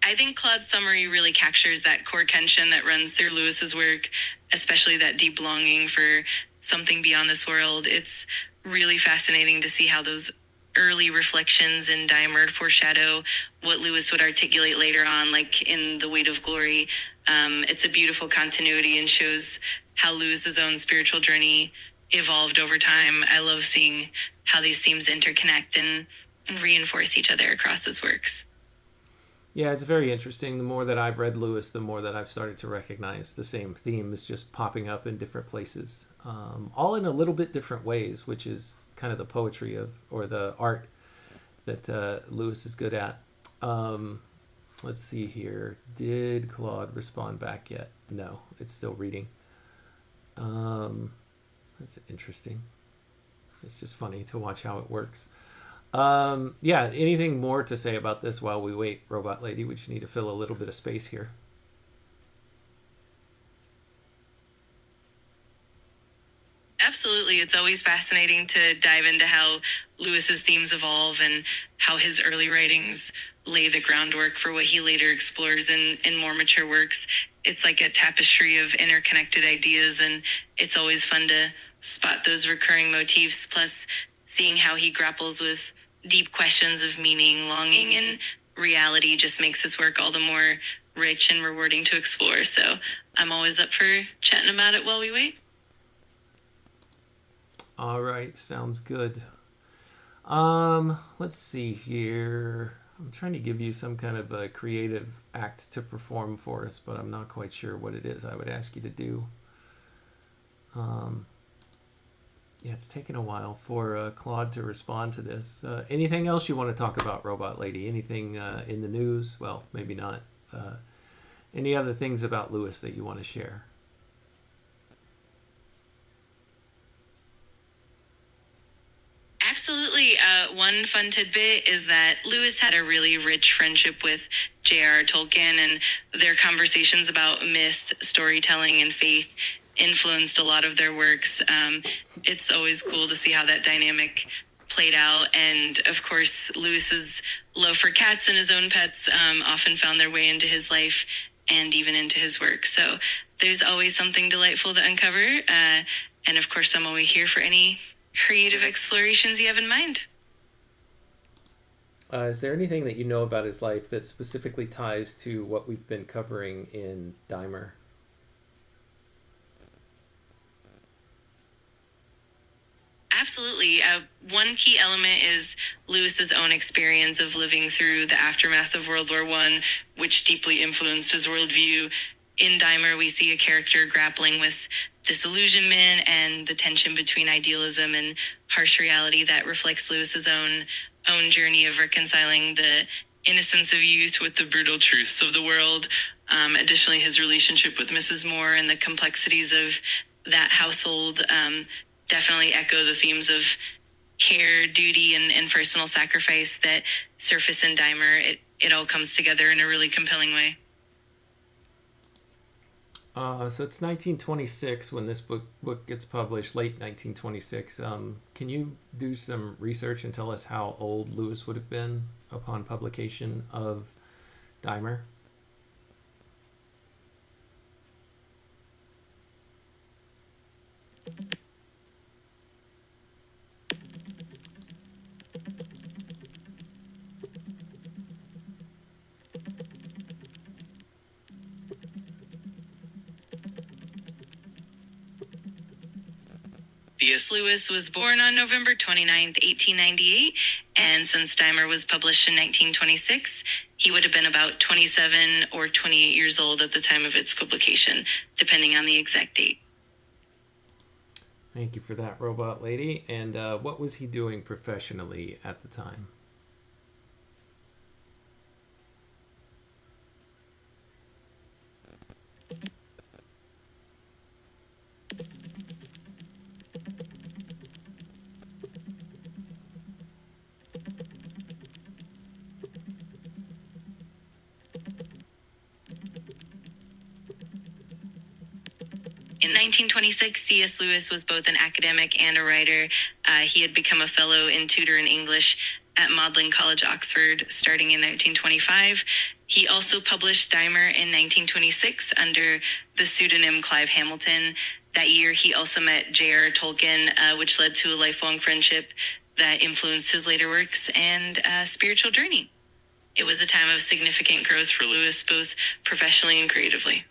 I think Claude's summary really captures that core tension that runs through Lewis's work, especially that deep longing for something beyond this world. It's really fascinating to see how those early reflections in Dymer foreshadow what Lewis would articulate later on, like in The Weight of Glory. It's a beautiful continuity and shows how Lewis's own spiritual journey evolved over time. I love seeing how these themes interconnect and reinforce each other across his works. Yeah, it's very interesting. The more that I've read Lewis, the more that I've started to recognize the same themes just popping up in different places, all in a little bit different ways, which is kind of the poetry of, or the art that Lewis is good at. Let's see here. Did Claude respond back yet? No, it's still reading. That's interesting. It's just funny to watch how it works. Yeah, anything more to say about this while we wait, Robot Lady? We just need to fill a little bit of space here. Absolutely. It's always fascinating to dive into how Lewis's themes evolve and how his early writings lay the groundwork for what he later explores in more mature works. It's like a tapestry of interconnected ideas, and it's always fun to spot those recurring motifs, plus seeing how he grapples with deep questions of meaning, longing, and reality just makes his work all the more rich and rewarding to explore. So I'm always up for chatting about it while we wait. All right, sounds good. Let's see here. I'm trying to give you some kind of a creative act to perform for us, but I'm not quite sure what it is I would ask you to do. Yeah, it's taken a while for Claude to respond to this. Anything else you want to talk about, Robot Lady? Anything in the news? Well, maybe not. Any other things about Lewis that you want to share? Absolutely. One fun tidbit is that Lewis had a really rich friendship with J.R.R. Tolkien, and their conversations about myth, storytelling, and faith influenced a lot of their works. It's always cool to see how that dynamic played out. And of course, Lewis's love for cats and his own pets often found their way into his life and even into his work. So there's always something delightful to uncover. And of course, I'm always here for any creative explorations you have in mind. Is there anything that you know about his life that specifically ties to what we've been covering in Dymer? Absolutely. One key element is Lewis's own experience of living through the aftermath of World War I, which deeply influenced his worldview. In Dymer, we see a character grappling with disillusionment and the tension between idealism and harsh reality that reflects Lewis's own journey of reconciling the innocence of youth with the brutal truths of the world. Additionally, his relationship with Mrs. Moore and the complexities of that household definitely echo the themes of care, duty, and personal sacrifice that surface in Dymer. It all comes together in a really compelling way. So it's 1926 when this book gets published, late 1926. Can you do some research and tell us how old Lewis would have been upon publication of Dymer? C.S. Lewis was born on November 29th, 1898, and since Dymer was published in 1926, he would have been about 27 or 28 years old at the time of its publication, depending on the exact date. Thank you for that, Robot Lady. And what was he doing professionally at the time? In 1926, C.S. Lewis was both an academic and a writer. He had become a fellow in tutor in English at Magdalen College, Oxford, starting in 1925. He also published Dymer in 1926 under the pseudonym Clive Hamilton. That year, he also met J.R. Tolkien, which led to a lifelong friendship that influenced his later works and spiritual journey. It was a time of significant growth for Lewis, both professionally and creatively.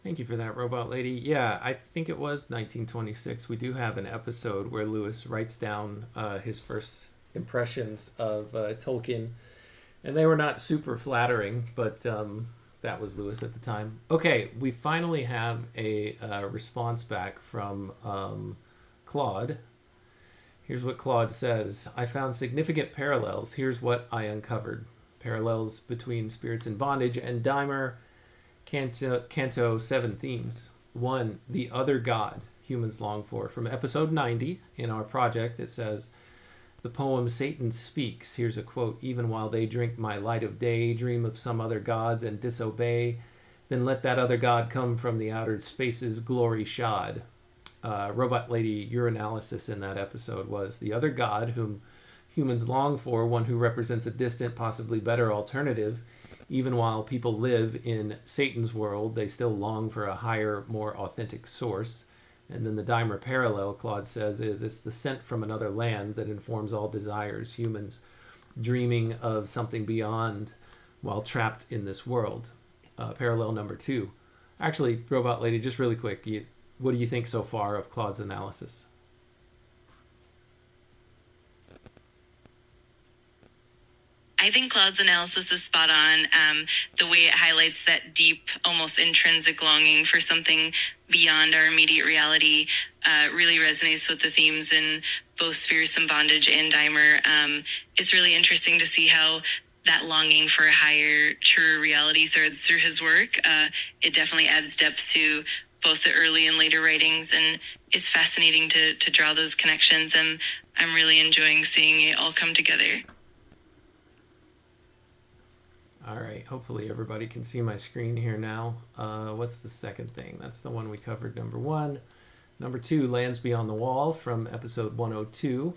Thank you for that, Robot Lady. Yeah, I think it was 1926. We do have an episode where Lewis writes down his first impressions of Tolkien, and they were not super flattering, but that was Lewis at the time. Okay, we finally have a response back from Claude. Here's what Claude says. I found significant parallels. Here's what I uncovered. Parallels between Spirits in Bondage and Dymer Canto 7 themes. 1. The other God humans long for. From episode 90 in our project, it says, the poem Satan Speaks. Here's a quote. Even while they drink my light of day, dream of some other gods and disobey, then let that other God come from the outer spaces, glory shod. Robot Lady, your analysis in that episode was the other God whom humans long for, one who represents a distant, possibly better alternative. Even while people live in Satan's world, they still long for a higher, more authentic source. And then the Dymer parallel, Claude says, is it's the scent from another land that informs all desires, humans dreaming of something beyond while trapped in this world. Parallel number 2. Actually, Robot Lady, just really quick, what do you think so far of Claude's analysis? I think Claude's analysis is spot on. The way it highlights that deep, almost intrinsic longing for something beyond our immediate reality really resonates with the themes in both Spirits in Bondage and Dymer. It's really interesting to see how that longing for a higher, truer reality threads through his work. It definitely adds depth to both the early and later writings, and it's fascinating to draw those connections, and I'm really enjoying seeing it all come together. All right, hopefully everybody can see my screen here now. What's the second thing? That's the one we covered, number 1. Number 2, Lands Beyond the Wall from episode 102.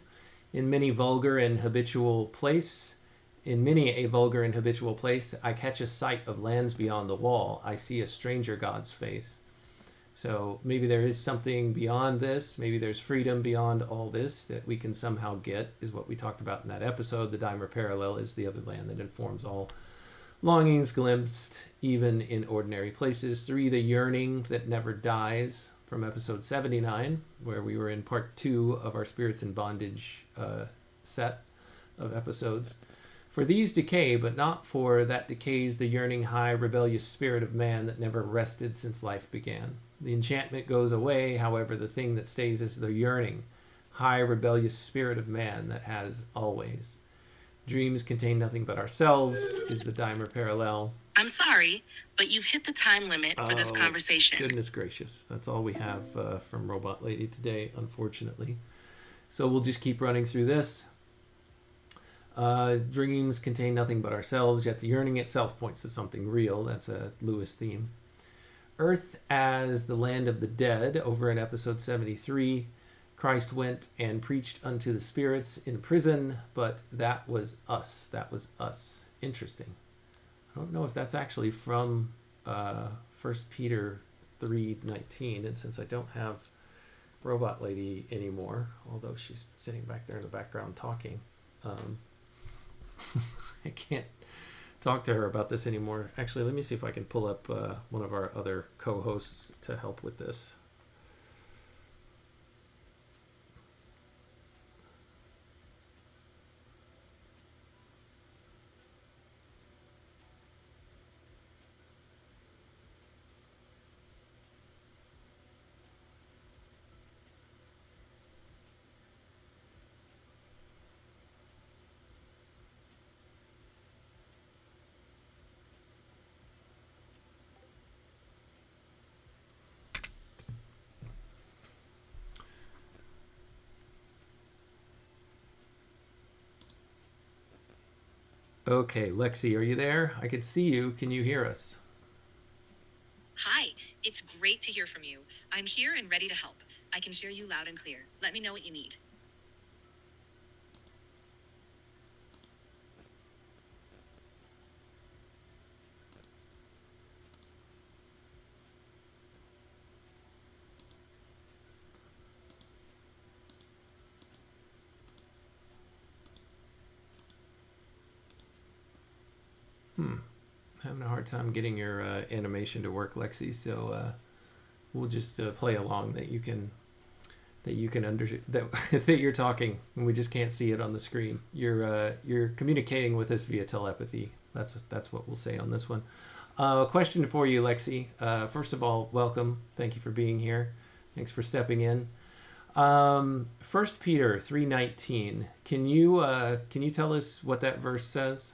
In many a vulgar and habitual place, I catch a sight of lands beyond the wall. I see a stranger God's face. So maybe there is something beyond this. Maybe there's freedom beyond all this that we can somehow get, is what we talked about in that episode. The Dymer parallel is the other land that informs all longings glimpsed even in ordinary places. 3, the yearning that never dies from episode 79, where we were in part 2 of our Spirits in Bondage set of episodes. For these decay, but not for that decays the yearning high rebellious spirit of man that never rested since life began. The enchantment goes away, however, the thing that stays is the yearning high rebellious spirit of man that has always. Dreams contain nothing but ourselves is the Dymer parallel. I'm sorry, but you've hit the time limit for this conversation. Goodness gracious. That's all we have from Robot Lady today, unfortunately. So we'll just keep running through this. Dreams contain nothing but ourselves, yet the yearning itself points to something real. That's a Lewis theme. Earth as the land of the dead, over in episode 73. Christ went and preached unto the spirits in prison, but that was us. That was us. Interesting. I don't know if that's actually from 1 Peter 3:19, and since I don't have Robot Lady anymore, although she's sitting back there in the background talking, I can't talk to her about this anymore. Actually, let me see if I can pull up one of our other co-hosts to help with this. Okay, Lexi, are you there? I can see you. Can you hear us? Hi, it's great to hear from you. I'm here and ready to help. I can hear you loud and clear. Let me know what you need. Having a hard time getting your animation to work, Lexi. So we'll just play along that you can that you're talking, and we just can't see it on the screen. You're communicating with us via telepathy. That's what we'll say on this one. Question for you, Lexi. First of all, welcome. Thank you for being here. Thanks for stepping in. 1 Peter 3:19. Can you tell us what that verse says?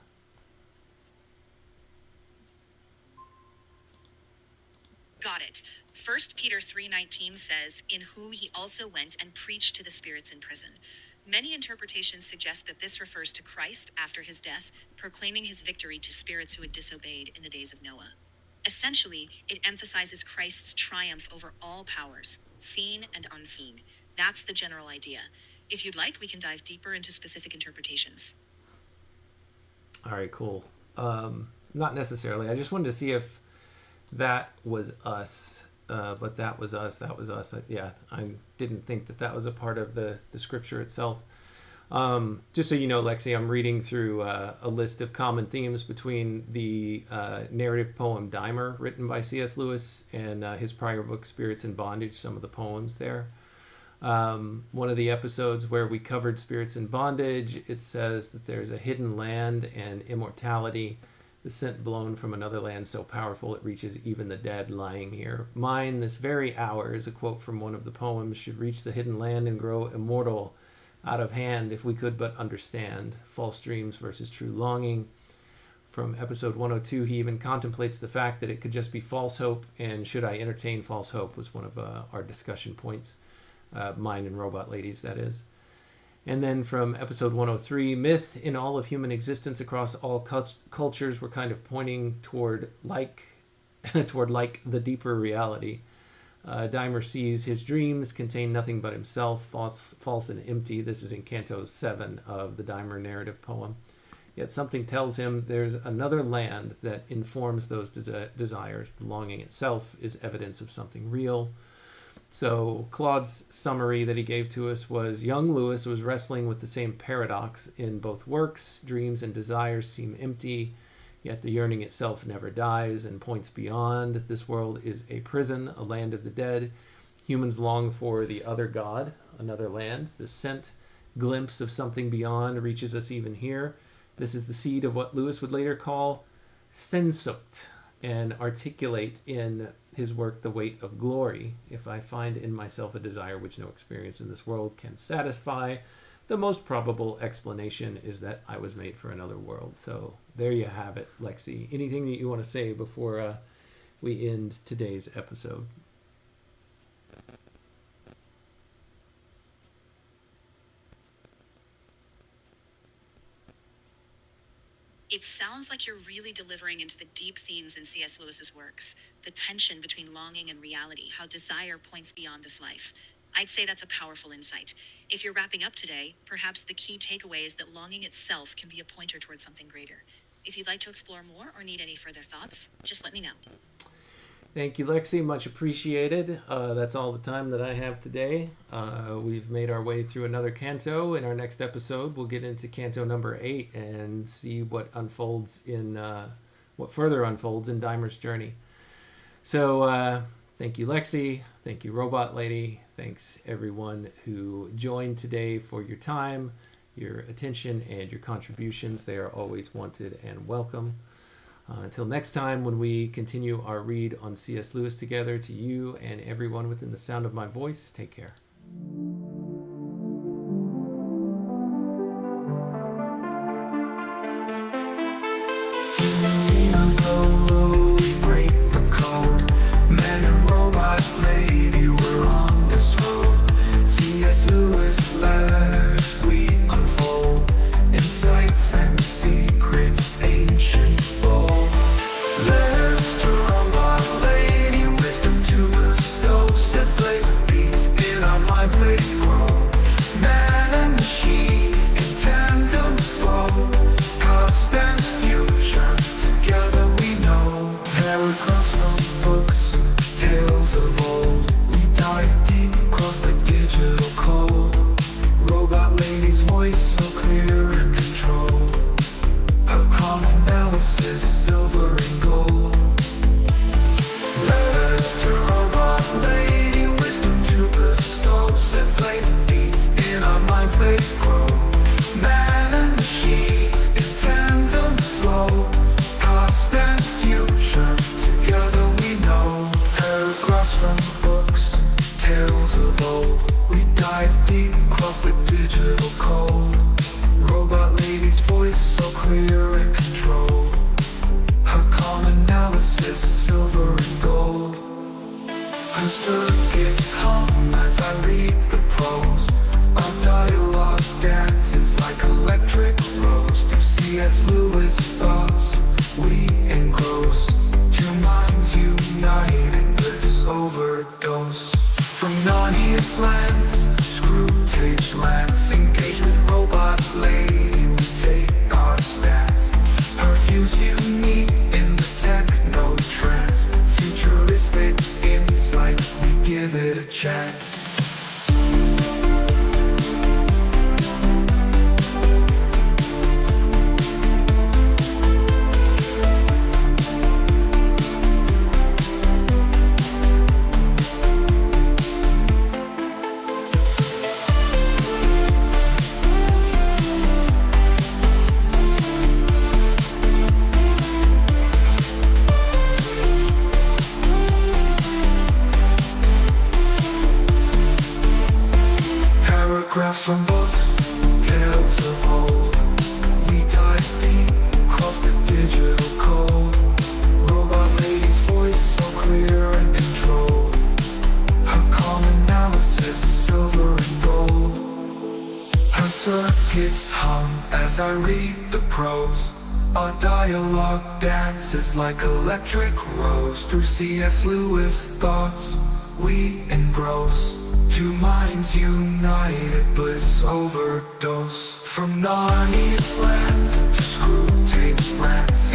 Got it. 1 Peter 3:19 says, "In whom he also went and preached to the spirits in prison." Many interpretations suggest that this refers to Christ after his death, proclaiming his victory to spirits who had disobeyed in the days of Noah. Essentially, it emphasizes Christ's triumph over all powers, seen and unseen. That's the general idea. If you'd like, we can dive deeper into specific interpretations. All right, cool. Not necessarily. I just wanted to see if that was us, but that was us. That was us. Yeah, I didn't think that was a part of the scripture itself. Just so you know, Lexi, I'm reading through a list of common themes between the narrative poem Dymer, written by C.S. Lewis, and his prior book Spirits in Bondage, some of the poems there. One of the episodes where we covered Spirits in Bondage, it says that there's a hidden land and immortality, the scent blown from another land so powerful it reaches even the dead lying here. Mine this very hour, is a quote from one of the poems, should reach the hidden land and grow immortal out of hand if we could but understand. False dreams versus true longing. From episode 102, he even contemplates the fact that it could just be false hope, and should I entertain false hope was one of our discussion points. Mine and Robot Ladies, that is. And then from episode 103, myth in all of human existence across all cultures, we're kind of pointing toward like the deeper reality. Dymer sees his dreams contain nothing but himself, false and empty. This is in Canto 7 of the Dymer narrative poem. Yet something tells him there's another land that informs those desires. The longing itself is evidence of something real. So Claude's summary that he gave to us was, young Lewis was wrestling with the same paradox in both works. Dreams and desires seem empty, yet the yearning itself never dies and points beyond. This world is a prison, a land of the dead. Humans long for the other God, another land. The scent glimpse of something beyond reaches us even here. This is the seed of what Lewis would later call Sehnsucht, and articulate in his work The Weight of Glory. If I find in myself a desire which no experience in this world can satisfy, the most probable explanation is that I was made for another world. So there you have it, Lexi. Anything that you want to say before we end today's episode? It sounds like you're really delivering into the deep themes in C.S. Lewis's works, the tension between longing and reality, how desire points beyond this life. I'd say that's a powerful insight. If you're wrapping up today, perhaps the key takeaway is that longing itself can be a pointer towards something greater. If you'd like to explore more or need any further thoughts, just let me know. Thank you, Lexi. Much appreciated. That's all the time that I have today. We've made our way through another canto. In our next episode, we'll get into canto number 8 and see what further unfolds in Dymer's journey. So thank you, Lexi. Thank you, Robot Lady. Thanks, everyone who joined today, for your time, your attention, and your contributions. They are always wanted and welcome. Until next time, when we continue our read on C.S. Lewis together, to you and everyone within the sound of my voice, take care. Break the code. Man and robot lady, we're on this road. C.S. Lewis letters we unfold, insights and secrets. Paragraphs from books, tales of old. We dive deep across the digital code. Robot lady's voice so clear and controlled. Her calm analysis, silver and gold. Letters to robot lady, wisdom to bestow. Set faith beats in our minds, they grow. Man and machine in tandem flow. Past and future, together we know. Paragraphs from books, tales of old. We dive deep across the digital code. Robot lady's voice so clear and controlled. Her calm analysis, silver and gold. Her circuits hum as I read the prose. Our dialogue dances like electric rose. Through C.S. Lewis thoughts we engross. Two minds united, bliss overdose. From Narnia's lands, Screwtape lands. Engage with robot lady, we take our stance. Her views unique in the techno trance. Futuristic insight, we give it a chance. Paragraphs from books, tales of old. We dive deep across the digital code. Robot lady's voice so clear and controlled. Her calm analysis, silver and gold. Her circuits hum as I read the prose. Our dialogue dances like electric rose. Through C.S. Lewis thoughts we engross. Two minds united, bliss overdose. From Narnia's lands to Screwtape's lands.